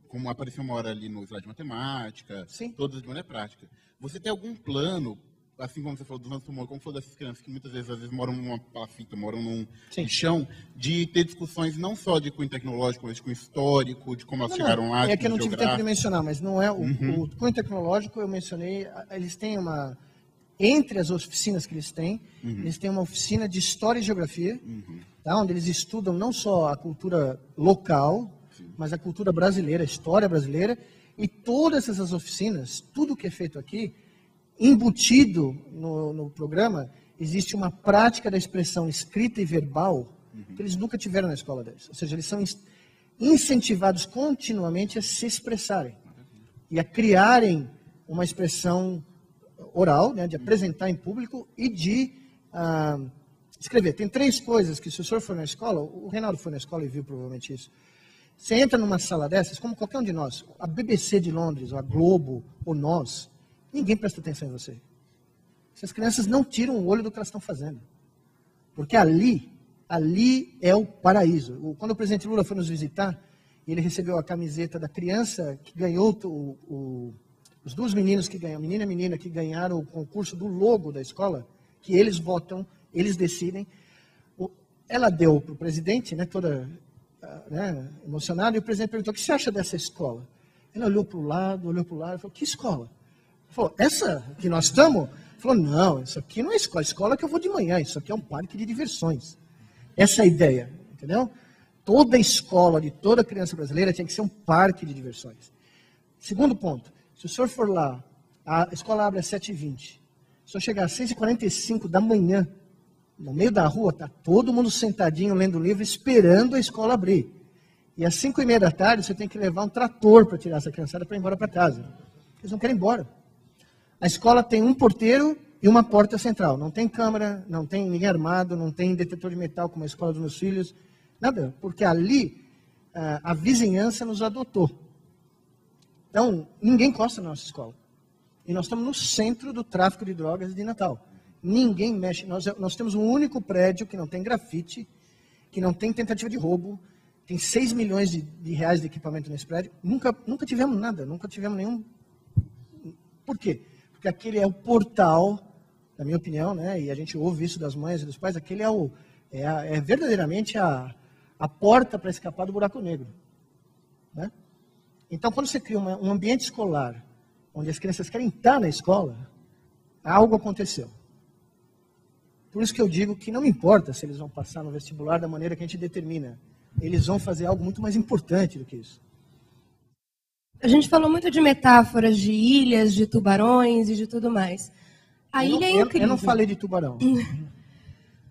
como apareceu uma hora ali no slide de matemática, Sim. todas de maneira prática. Você tem algum plano assim como você falou dos anos tumor, como falou dessas crianças que muitas vezes moram numa palafita, moram num Sim. chão, de ter discussões não só de cunho tecnológico, mas de cunho histórico, de como elas chegaram lá, é que eu não tive tempo de geográfico. mencionar, mas não é o cunho tecnológico, eu mencionei, eles têm entre as oficinas que eles têm uma oficina de História e Geografia, tá, onde eles estudam não só a cultura local, mas a cultura brasileira, a história brasileira, e todas essas oficinas, tudo que é feito aqui, embutido no programa, existe uma prática da expressão escrita e verbal que eles nunca tiveram na escola deles. Ou seja, eles são incentivados continuamente a se expressarem e a criarem uma expressão oral, né, de apresentar em público e de escrever. Tem 3 coisas que, se o senhor for na escola, o Reinaldo foi na escola e viu provavelmente isso. Você entra numa sala dessas, como qualquer um de nós, a BBC de Londres, ou a Globo, ou nós, ninguém presta atenção em você. Essas crianças não tiram o olho do que elas estão fazendo. Porque ali é o paraíso. Quando o presidente Lula foi nos visitar, ele recebeu a camiseta da criança que ganhou, os 2 meninos que ganharam, menina e menina, que ganharam o concurso do logo da escola, que eles votam, eles decidem. Ela deu para o presidente, né, toda emocionada, e o presidente perguntou: o que você acha dessa escola? Ela olhou para o lado e falou: que escola? Ele falou: essa que nós estamos? Ele falou: não, isso aqui não é escola, escola que eu vou de manhã, isso aqui é um parque de diversões. Essa é a ideia, entendeu? Toda escola de toda criança brasileira tinha que ser um parque de diversões. Segundo ponto, se o senhor for lá, a escola abre às 7h20, se o senhor chegar às 6h45 da manhã, no meio da rua, está todo mundo sentadinho lendo livro, esperando a escola abrir. E às 5h30 da tarde, você tem que levar um trator para tirar essa criançada para ir embora para casa. Eles não querem ir embora. A escola tem um porteiro e uma porta central. Não tem câmera, não tem ninguém armado, não tem detetor de metal como a escola dos meus filhos. Nada, porque ali a vizinhança nos adotou. Então, ninguém encosta na nossa escola. E nós estamos no centro do tráfico de drogas de Natal. Ninguém mexe. Nós temos um único prédio que não tem grafite, que não tem tentativa de roubo, tem 6 milhões de reais de equipamento nesse prédio. Nunca tivemos nada, nunca tivemos nenhum... Por quê? Porque aquele é o portal, na minha opinião, né, e a gente ouve isso das mães e dos pais, aquele é verdadeiramente a porta para escapar do buraco negro. Né? Então, quando você cria um ambiente escolar, onde as crianças querem estar na escola, algo aconteceu. Por isso que eu digo que não me importa se eles vão passar no vestibular da maneira que a gente determina. Eles vão fazer algo muito mais importante do que isso. A gente falou muito de metáforas de ilhas, de tubarões e de tudo mais. A ilha é incrível. Eu não falei de tubarão.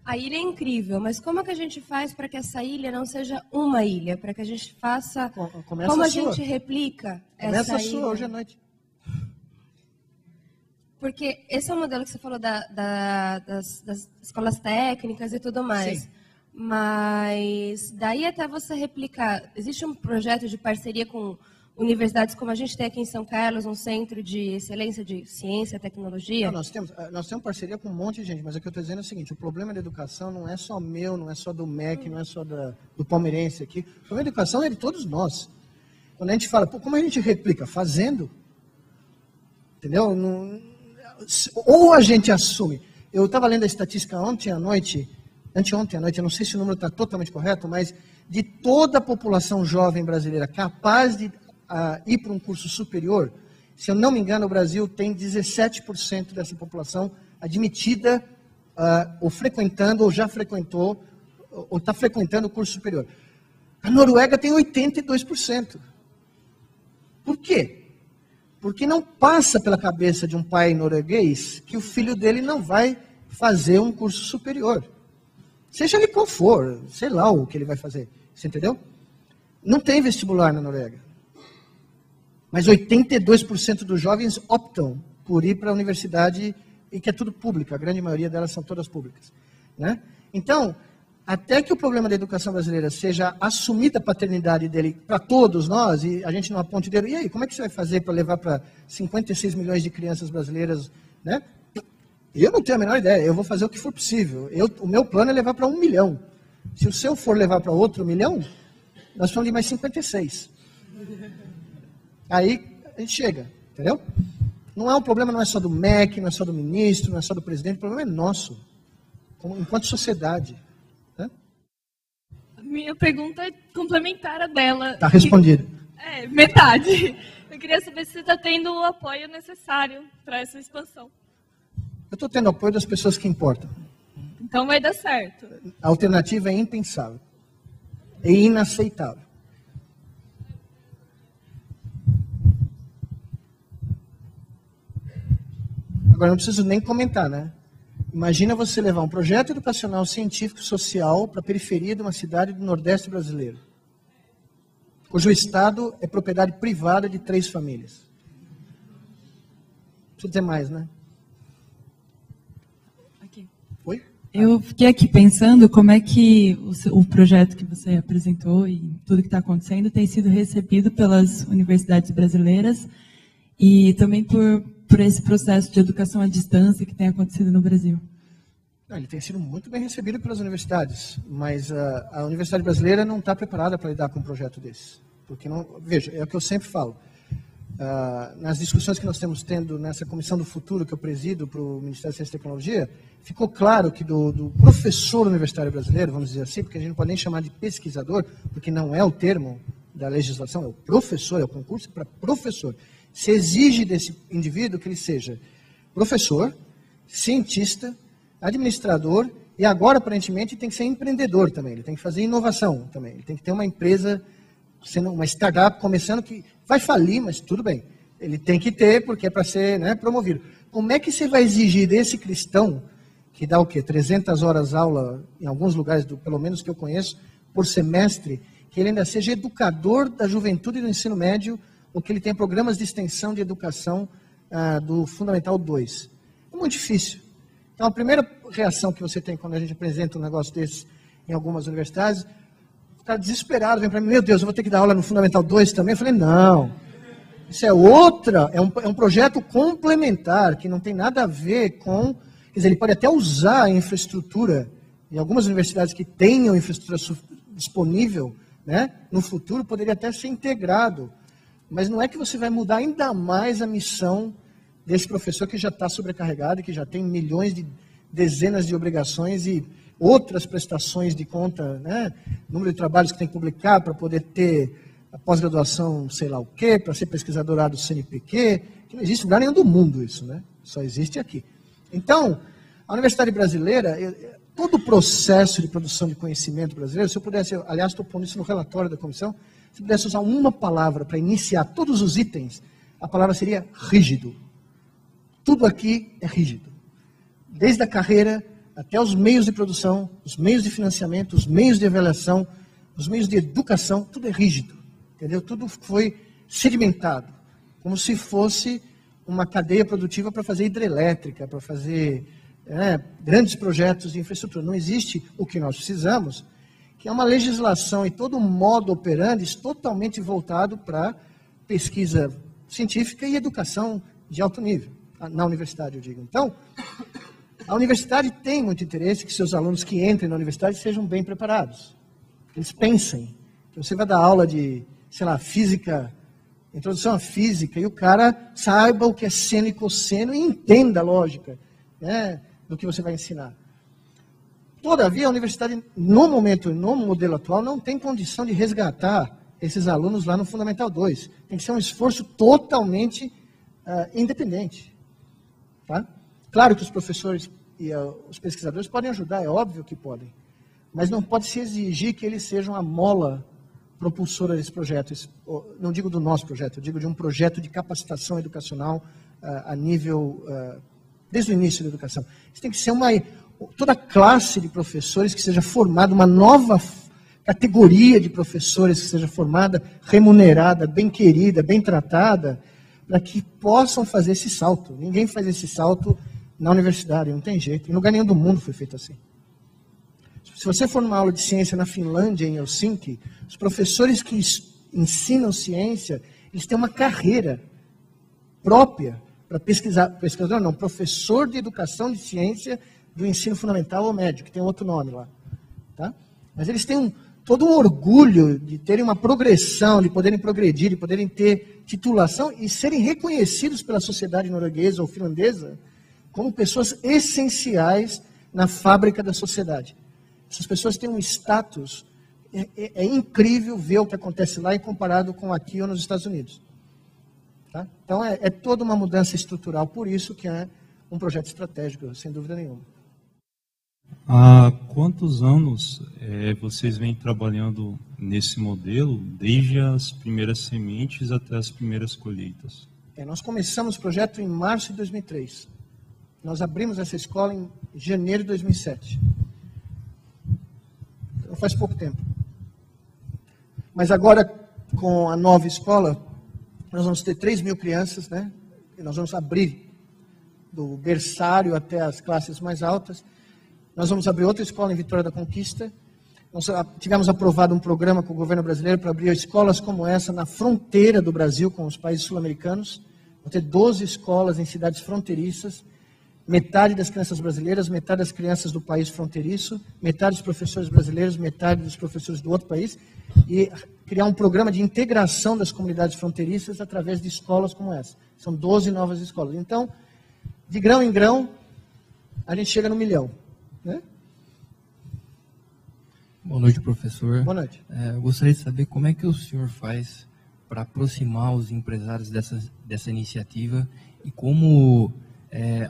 A ilha é incrível, mas como é que a gente faz para que essa ilha não seja uma ilha? Para que a gente faça... Como a gente replica essa ilha? Começa a sua hoje à noite. Porque esse é o modelo que você falou das escolas técnicas e tudo mais. Sim. Mas daí até você replicar... Existe um projeto de parceria com universidades como a gente tem aqui em São Carlos, um centro de excelência de ciência e tecnologia? Não, nós temos parceria com um monte de gente, mas o que eu estou dizendo é o seguinte: o problema da educação não é só meu, não é só do MEC, não é só do palmeirense aqui. O problema da educação é de todos nós. Quando a gente fala, como a gente replica? Fazendo. Entendeu? Ou a gente assume. Eu estava lendo a estatística anteontem à noite, eu não sei se o número está totalmente correto, mas de toda a população jovem brasileira capaz de ir para um curso superior, se eu não me engano, o Brasil tem 17% dessa população admitida ou frequentando, ou já frequentou, ou está frequentando o curso superior. A Noruega tem 82%. Por quê? Porque não passa pela cabeça de um pai norueguês que o filho dele não vai fazer um curso superior. Seja ele qual for, sei lá o que ele vai fazer. Você entendeu? Não tem vestibular na Noruega. Mas 82% dos jovens optam por ir para a universidade, e que é tudo pública, a grande maioria delas são todas públicas. Né? Então, até que o problema da educação brasileira seja assumida a paternidade dele para todos nós, e a gente não aponte o dedo, e aí, como é que você vai fazer para levar para 56 milhões de crianças brasileiras? Né? Eu não tenho a menor ideia, eu vou fazer o que for possível. O meu plano é levar para 1 milhão. Se o seu for levar para outro 1 milhão, nós vamos de mais 56. Aí a gente chega, entendeu? Não é um problema, não é só do MEC, não é só do ministro, não é só do presidente, o problema é nosso, enquanto sociedade. Né? Minha pergunta é complementar a dela. Está respondido. Metade. Eu queria saber se você está tendo o apoio necessário para essa expansão. Eu estou tendo apoio das pessoas que importam. Então vai dar certo. A alternativa é impensável. É inaceitável. Agora, não preciso nem comentar, né? Imagina você levar um projeto educacional, científico, social para a periferia de uma cidade do Nordeste brasileiro, cujo Estado é propriedade privada de 3 famílias. Não precisa dizer mais, né? Aqui. Oi? Eu fiquei aqui pensando como é que o projeto que você apresentou e tudo que está acontecendo tem sido recebido pelas universidades brasileiras e também por esse processo de educação à distância que tem acontecido no Brasil. Ele tem sido muito bem recebido pelas universidades, mas a universidade brasileira não está preparada para lidar com um projeto desse. Porque não, veja, é o que eu sempre falo. Nas discussões que nós estamos tendo nessa Comissão do Futuro que eu presido para o Ministério da Ciência e Tecnologia, ficou claro que do professor universitário brasileiro, vamos dizer assim, porque a gente não pode nem chamar de pesquisador, porque não é o termo da legislação, é o professor, é o concurso para professor. Se exige desse indivíduo que ele seja professor, cientista, administrador e agora, aparentemente, tem que ser empreendedor também. Ele tem que fazer inovação também. Ele tem que ter uma empresa, sendo uma startup, começando que vai falir, mas tudo bem. Ele tem que ter, porque é para ser, né, promovido. Como é que você vai exigir desse cristão, que dá o quê? 300 horas aula, em alguns lugares, pelo menos que eu conheço, por semestre, que ele ainda seja educador da juventude e do ensino médio, ou que ele tenha programas de extensão de educação do Fundamental 2. É muito difícil. Então, a primeira reação que você tem quando a gente apresenta um negócio desse em algumas universidades, o cara desesperado vem para mim, meu Deus, eu vou ter que dar aula no Fundamental 2 também? Eu falei, não, isso é outra, é um projeto complementar, que não tem nada a ver com, quer dizer, ele pode até usar a infraestrutura, em algumas universidades que tenham infraestrutura disponível, né, no futuro, poderia até ser integrado. Mas não é que você vai mudar ainda mais a missão desse professor que já está sobrecarregado e que já tem dezenas de obrigações e outras prestações de conta, né? Número de trabalhos que tem que publicar para poder ter a pós-graduação, sei lá o quê, para ser pesquisador do CNPq, que não existe em lugar nenhum do mundo isso, né? Só existe aqui. Então, a Universidade Brasileira, todo o processo de produção de conhecimento brasileiro, se eu pudesse, aliás, estou pondo isso no relatório da comissão, se eu pudesse usar uma palavra para iniciar todos os itens, a palavra seria rígido. Tudo aqui é rígido. Desde a carreira até os meios de produção, os meios de financiamento, os meios de avaliação, os meios de educação, tudo é rígido. Entendeu? Tudo foi sedimentado, como se fosse uma cadeia produtiva para fazer hidrelétrica, para fazer grandes projetos de infraestrutura. Não existe o que nós precisamos, que é uma legislação e todo um modo operandi totalmente voltado para pesquisa científica e educação de alto nível, na universidade, eu digo. Então, a universidade tem muito interesse que seus alunos que entrem na universidade sejam bem preparados. Eles pensem. Você vai dar aula de, sei lá, física, introdução à física, e o cara saiba o que é seno e cosseno e entenda a lógica, né, do que você vai ensinar. Todavia, a universidade, no momento, no modelo atual, não tem condição de resgatar esses alunos lá no Fundamental 2. Tem que ser um esforço totalmente independente. Tá? Claro que os professores e os pesquisadores podem ajudar, é óbvio que podem. Mas não pode se exigir que eles sejam a mola propulsora desse projeto. Não digo do nosso projeto, eu digo de um projeto de capacitação educacional a nível, desde o início da educação. Isso tem que ser toda classe de professores que seja formada, uma nova categoria de professores que seja formada, remunerada, bem querida, bem tratada, para que possam fazer esse salto. Ninguém faz esse salto na universidade, não tem jeito. Em lugar nenhum do mundo foi feito assim. Se você for numa aula de ciência na Finlândia, em Helsinki, os professores que ensinam ciência, eles têm uma carreira própria para pesquisador não, professor de educação de ciência do ensino fundamental ou médio, que tem outro nome lá. Tá? Mas eles têm todo um orgulho de terem uma progressão, de poderem progredir, de poderem ter titulação e serem reconhecidos pela sociedade norueguesa ou finlandesa como pessoas essenciais na fábrica da sociedade. Essas pessoas têm um status, é incrível ver o que acontece lá e comparado com aqui ou nos Estados Unidos. Tá? Então é toda uma mudança estrutural, por isso que é um projeto estratégico, sem dúvida nenhuma. Há quantos anos vocês vêm trabalhando nesse modelo, desde as primeiras sementes até as primeiras colheitas? Nós começamos o projeto em março de 2003. Nós abrimos essa escola em janeiro de 2007. Então faz pouco tempo. Mas agora, com a nova escola, nós vamos ter 3.000 crianças, né? E nós vamos abrir do berçário até as classes mais altas. Nós vamos abrir outra escola em Vitória da Conquista. Nós tivemos aprovado um programa com o governo brasileiro para abrir escolas como essa na fronteira do Brasil com os países sul-americanos. Vão ter 12 escolas em cidades fronteiriças. Metade das crianças brasileiras, metade das crianças do país fronteiriço, metade dos professores brasileiros, metade dos professores do outro país, e criar um programa de integração das comunidades fronteiriças através de escolas como essa. São 12 novas escolas. Então, de grão em grão, a gente chega no 1 milhão. Né? Boa noite, professor. Boa noite. Eu gostaria de saber como é que o senhor faz para aproximar os empresários dessa iniciativa e como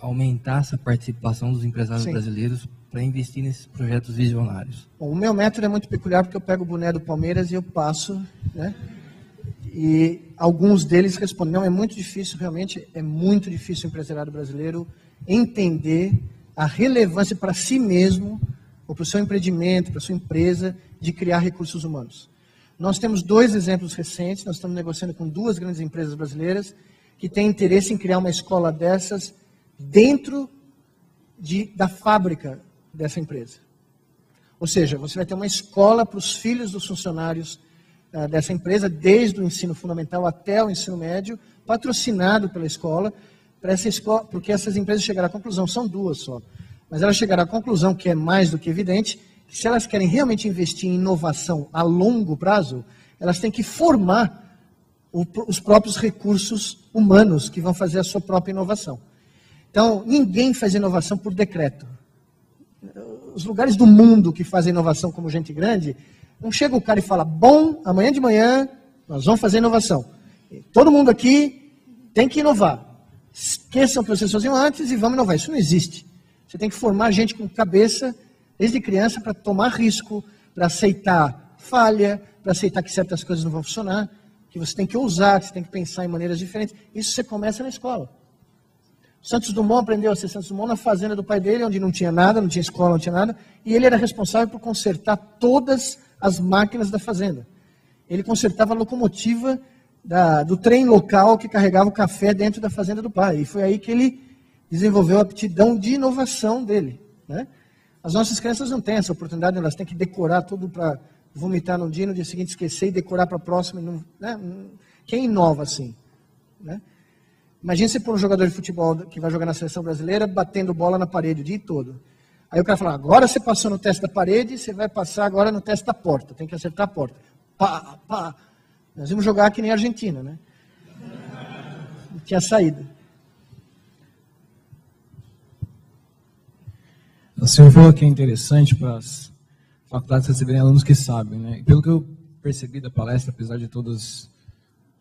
aumentar essa participação dos empresários brasileiros para investir nesses projetos visionários. Bom, o meu método é muito peculiar porque eu pego o boné do Palmeiras e eu passo, né? E alguns deles respondem, não, é muito difícil, realmente é muito difícil o empresariado brasileiro entender a relevância para si mesmo, ou para o seu empreendimento, para a sua empresa, de criar recursos humanos. Nós temos 2 exemplos recentes, nós estamos negociando com 2 grandes empresas brasileiras que têm interesse em criar uma escola dessas dentro da fábrica dessa empresa. Ou seja, você vai ter uma escola para os filhos dos funcionários dessa empresa, desde o ensino fundamental até o ensino médio, patrocinado pela escola, para essa escola, porque essas empresas chegaram à conclusão, são 2 só, mas elas chegaram à conclusão, que é mais do que evidente, que se elas querem realmente investir em inovação a longo prazo, elas têm que formar os próprios recursos humanos que vão fazer a sua própria inovação. Então, ninguém faz inovação por decreto. Os lugares do mundo que fazem inovação como gente grande, não chega o cara e fala, bom, amanhã de manhã nós vamos fazer inovação. Todo mundo aqui tem que inovar. Esqueçam o que vocês faziam antes e vamos inovar. Isso não existe. Você tem que formar gente com cabeça, desde criança, para tomar risco, para aceitar falha, para aceitar que certas coisas não vão funcionar, que você tem que ousar, que você tem que pensar em maneiras diferentes. Isso você começa na escola. Santos Dumont aprendeu a ser Santos Dumont na fazenda do pai dele, onde não tinha nada, não tinha escola, não tinha nada, e ele era responsável por consertar todas as máquinas da fazenda. Ele consertava a locomotiva do trem local que carregava o café dentro da fazenda do pai. E foi aí que ele desenvolveu a aptidão de inovação dele. Né? As nossas crianças não têm essa oportunidade, elas têm que decorar tudo para vomitar num dia, no dia seguinte esquecer e decorar para a próxima. Né? Quem inova assim? Né? Imagina você pôr um jogador de futebol que vai jogar na seleção brasileira batendo bola na parede o dia todo. Aí o cara fala, agora você passou no teste da parede, você vai passar agora no teste da porta. Tem que acertar a porta. Pá, pá. Nós vamos jogar que nem a Argentina, né? Não tinha saída. O senhor falou que é interessante para as faculdades receberem alunos que sabem, né? E pelo que eu percebi da palestra, apesar de todos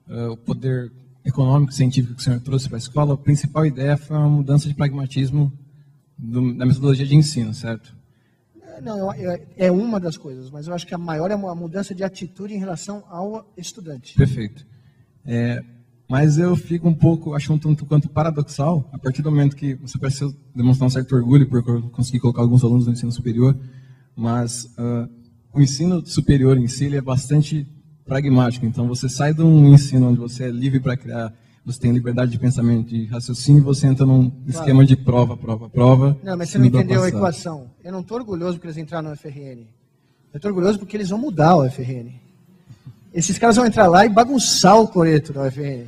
o poder econômico e científico que o senhor trouxe para a escola, a principal ideia foi uma mudança de pragmatismo da metodologia de ensino, certo? Não, é uma das coisas, mas eu acho que a maior é uma mudança de atitude em relação ao estudante. Perfeito. Mas eu fico um pouco, acho um tanto quanto paradoxal, a partir do momento que você pareceu demonstrar um certo orgulho por conseguir colocar alguns alunos no ensino superior, mas o ensino superior em si ele é bastante pragmático. Então, você sai de um ensino onde você é livre para criar, você tem liberdade de pensamento, de raciocínio, e você entra num esquema de prova. Não, mas você não entendeu a equação. Eu não estou orgulhoso porque eles entraram no FRN. Eu estou orgulhoso porque eles vão mudar o FRN. Esses caras vão entrar lá e bagunçar o coreto da UFRN.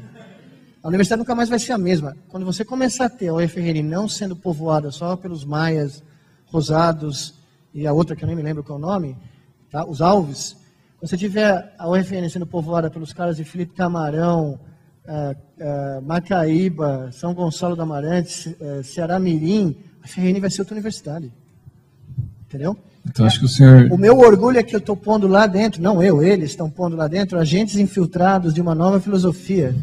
A universidade nunca mais vai ser a mesma. Quando você começar a ter a UFRN não sendo povoada só pelos maias, rosados, e a outra que eu nem me lembro qual é o nome, tá? Os alvos. Quando você tiver a UFN sendo povoada pelos caras de Felipe Camarão, Macaíba, São Gonçalo do Amarante, Ceará Mirim, a FRN vai ser outra universidade. Entendeu? Então, acho que o senhor... O meu orgulho é que eu estou pondo lá dentro, não eu, eles estão pondo lá dentro, agentes infiltrados de uma nova filosofia.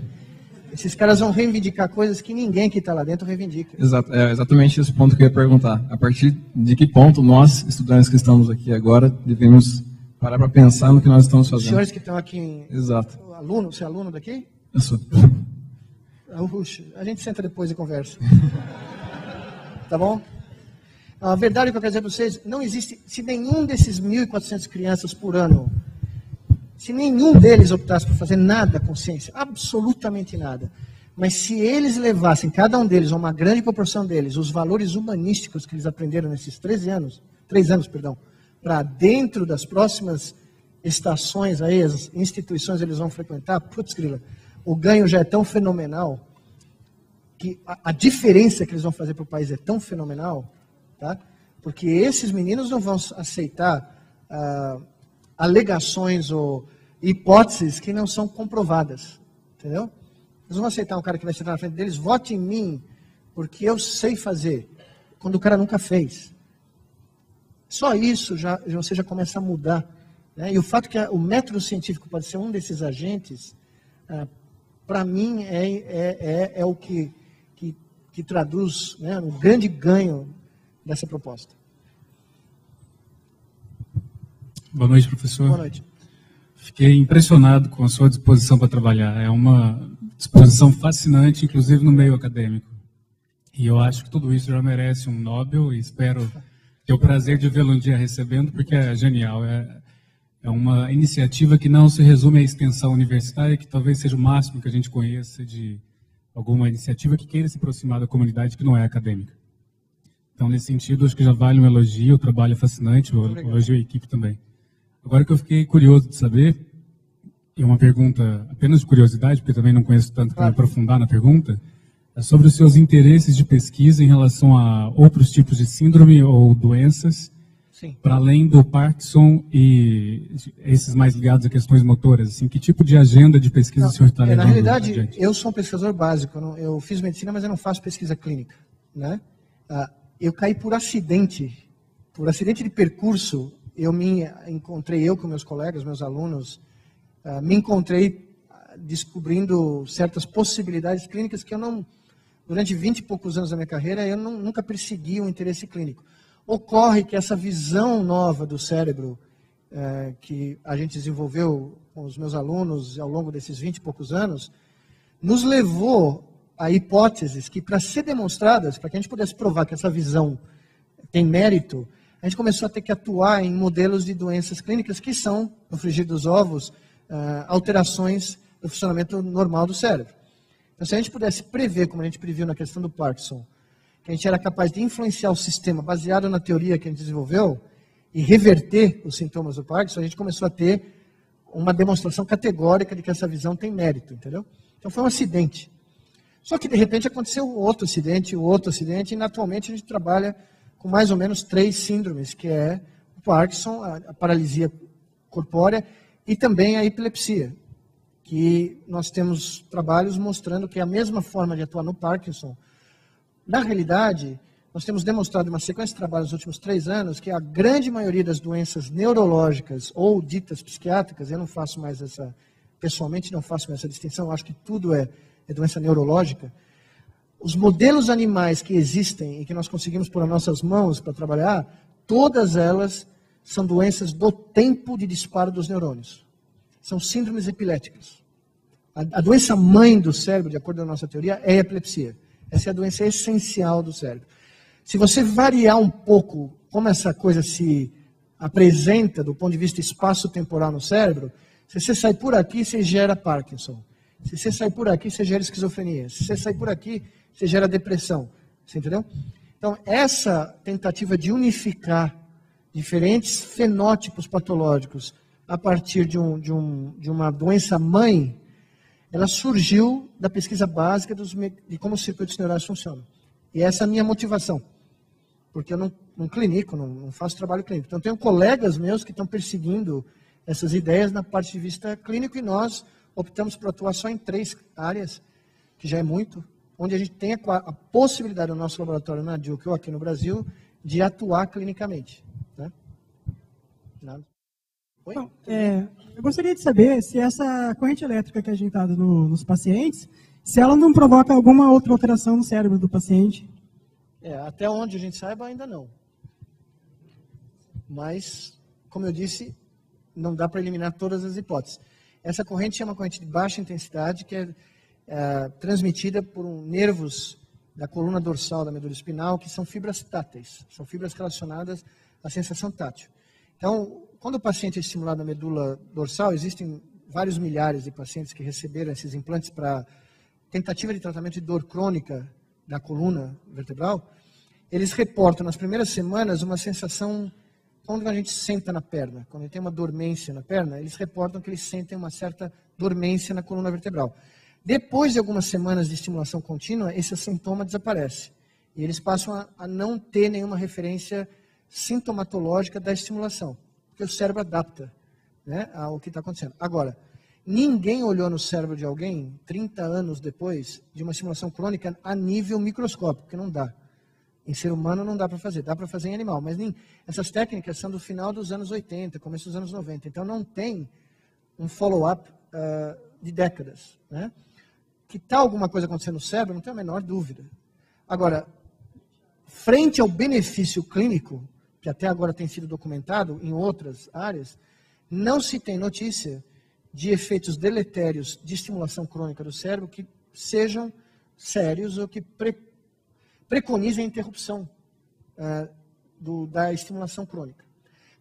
Esses caras vão reivindicar coisas que ninguém que está lá dentro reivindica. Exato, é exatamente esse ponto que eu ia perguntar. A partir de que ponto nós, estudantes que estamos aqui agora, devemos parar para pensar no que nós estamos fazendo? Os senhores que estão aqui... Exato. Aluno, você é aluno daqui? Eu sou. A gente senta depois e conversa. Tá bom? A verdade que eu quero dizer para vocês, não existe, se nenhum desses 1.400 crianças por ano, se nenhum deles optasse por fazer nada com ciência, absolutamente nada, mas se eles levassem, cada um deles, ou uma grande proporção deles, os valores humanísticos que eles aprenderam nesses 3 anos, para dentro das próximas estações, aí, as instituições eles vão frequentar, putz, grila, o ganho já é tão fenomenal, que a diferença que eles vão fazer para o país é tão fenomenal, tá? Porque esses meninos não vão aceitar alegações ou hipóteses que não são comprovadas, entendeu? Eles vão aceitar um cara que vai sentar na frente deles, vote em mim, porque eu sei fazer, quando o cara nunca fez. Só isso você já começa a mudar, né? E o fato que o método científico pode ser um desses agentes, para mim é o que traduz, né, um grande ganho dessa proposta. Boa noite, professor. Boa noite. Fiquei impressionado com a sua disposição para trabalhar. É uma disposição fascinante, inclusive no meio acadêmico. E eu acho que tudo isso já merece um Nobel e espero ter o prazer de vê-lo um dia recebendo, porque é genial. É uma iniciativa que não se resume à extensão universitária, que talvez seja o máximo que a gente conheça de alguma iniciativa que queira se aproximar da comunidade que não é acadêmica. Então, nesse sentido, acho que já vale um elogio, o trabalho é fascinante, eu elogio a equipe também. Agora que eu fiquei curioso de saber, e uma pergunta apenas de curiosidade, porque também não conheço tanto para me aprofundar na pergunta, é sobre os seus interesses de pesquisa em relação a outros tipos de síndrome ou doenças, para além do Parkinson e esses mais ligados a questões motoras. Assim, que tipo de agenda de pesquisa o senhor está levando? Na realidade, adiante? eu sou um pesquisador básico, eu fiz medicina, mas eu não faço pesquisa clínica, né? Eu caí por acidente de percurso. Eu com meus colegas, meus alunos, me encontrei descobrindo certas possibilidades clínicas que eu não, durante 20 e poucos anos da minha carreira, eu nunca persegui um interesse clínico. Ocorre que essa visão nova do cérebro que a gente desenvolveu com os meus alunos ao longo desses 20 e poucos anos, nos levou a hipóteses que, para ser demonstradas, para que a gente pudesse provar que essa visão tem mérito, a gente começou a ter que atuar em modelos de doenças clínicas que são, no frigir dos ovos, alterações do funcionamento normal do cérebro. Então, se a gente pudesse prever, como a gente previu na questão do Parkinson, que a gente era capaz de influenciar o sistema baseado na teoria que a gente desenvolveu e reverter os sintomas do Parkinson, a gente começou a ter uma demonstração categórica de que essa visão tem mérito, entendeu? Então, foi um acidente. Só que, de repente, aconteceu outro acidente, e atualmente a gente trabalha com mais ou menos 3 síndromes, que é o Parkinson, a paralisia corpórea e também a epilepsia, que nós temos trabalhos mostrando que é a mesma forma de atuar no Parkinson. Na realidade, nós temos demonstrado uma sequência de trabalhos nos últimos 3 anos que a grande maioria das doenças neurológicas ou ditas psiquiátricas, eu não faço mais pessoalmente não faço mais essa distinção, eu acho que tudo é doença neurológica. Os modelos animais que existem e que nós conseguimos pôr nas nossas mãos para trabalhar, todas elas são doenças do tempo de disparo dos neurônios. São síndromes epiléticas. A doença mãe do cérebro, de acordo com a nossa teoria, é a epilepsia. Essa é a doença essencial do cérebro. Se você variar um pouco como essa coisa se apresenta do ponto de vista espaço-temporal no cérebro, se você sai por aqui, você gera Parkinson. Se você sai por aqui, você gera esquizofrenia. Se você sai por aqui, você gera depressão. Você entendeu? Então, essa tentativa de unificar diferentes fenótipos patológicos a partir de uma doença mãe, ela surgiu da pesquisa básica de como os circuitos neurais funcionam. E essa é a minha motivação. porque eu não clinico, não faço trabalho clínico. Então, tenho colegas meus que estão perseguindo essas ideias na parte de vista clínico e nós optamos por atuar só em 3 áreas, que já é muito, onde a gente tem a possibilidade no nosso laboratório na Duke ou aqui no Brasil de atuar clinicamente. Né? Nada. Oi? Então, eu gostaria de saber se essa corrente elétrica que é injetada nos pacientes, se ela não provoca alguma outra alteração no cérebro do paciente. Até onde a gente saiba, ainda não. Mas, como eu disse, não dá para eliminar todas as hipóteses. Essa corrente é uma corrente de baixa intensidade que é transmitida por nervos da coluna dorsal da medula espinal, que são fibras táteis, são fibras relacionadas à sensação tátil. Então, quando o paciente é estimulado na medula dorsal, existem vários milhares de pacientes que receberam esses implantes para tentativa de tratamento de dor crônica da coluna vertebral. Eles reportam nas primeiras semanas uma sensação, quando a gente senta na perna, quando tem uma dormência na perna, eles reportam que eles sentem uma certa dormência na coluna vertebral. Depois de algumas semanas de estimulação contínua, esse sintoma desaparece. E eles passam a não ter nenhuma referência sintomatológica da estimulação, porque o cérebro adapta, né, ao que está acontecendo. Agora, ninguém olhou no cérebro de alguém, 30 anos depois, de uma estimulação crônica a nível microscópico, porque não dá. Em ser humano não dá para fazer, dá para fazer em animal. Mas essas técnicas são do final dos anos 80, começo dos anos 90. Então não tem um follow-up de décadas. Né? Que tal alguma coisa acontecendo no cérebro, não tenho a menor dúvida. Agora, frente ao benefício clínico, que até agora tem sido documentado em outras áreas, não se tem notícia de efeitos deletérios de estimulação crônica do cérebro que sejam sérios ou que preconizem a interrupção da estimulação crônica.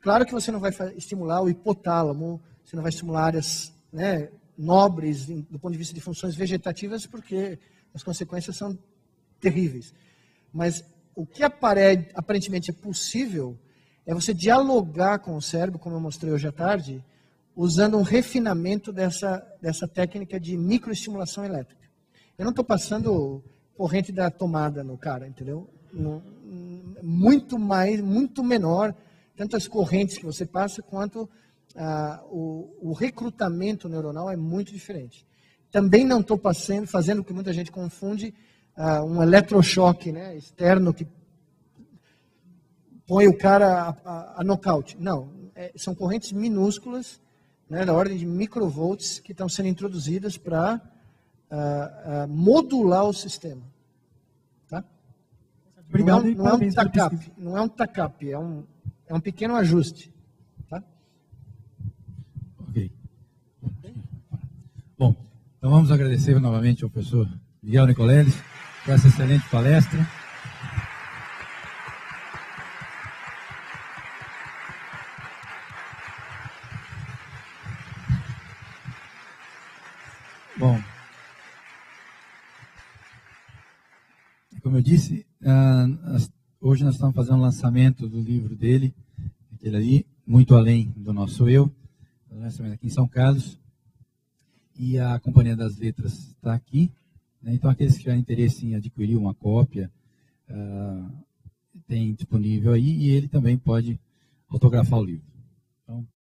Claro que você não vai estimular o hipotálamo, você não vai estimular áreas, né, nobres do ponto de vista de funções vegetativas, porque as consequências são terríveis. Mas o que aparentemente é possível é você dialogar com o cérebro, como eu mostrei hoje à tarde, usando um refinamento dessa técnica de microestimulação elétrica. Eu não estou passando corrente da tomada no cara, entendeu? Muito menor, tanto as correntes que você passa, quanto o recrutamento neuronal é muito diferente. Também não estou fazendo o que muita gente confunde, um eletrochoque, né, externo que põe o cara a nocaute. Não, são correntes minúsculas, né, da ordem de microvolts, que estão sendo introduzidas para modular o sistema. Tá? Obrigado, Não é um TACAP, é um pequeno ajuste. Tá? Ok. Bom, então vamos agradecer novamente ao professor Miguel Nicoleles por essa excelente palestra. Bom, como eu disse, hoje nós estamos fazendo o lançamento do livro dele, aquele ali, Muito Além do Nosso Eu, lançamento aqui em São Carlos, e a Companhia das Letras está aqui, né? Então aqueles que tiverem interesse em adquirir uma cópia, tem disponível aí, e ele também pode autografar o livro. Então,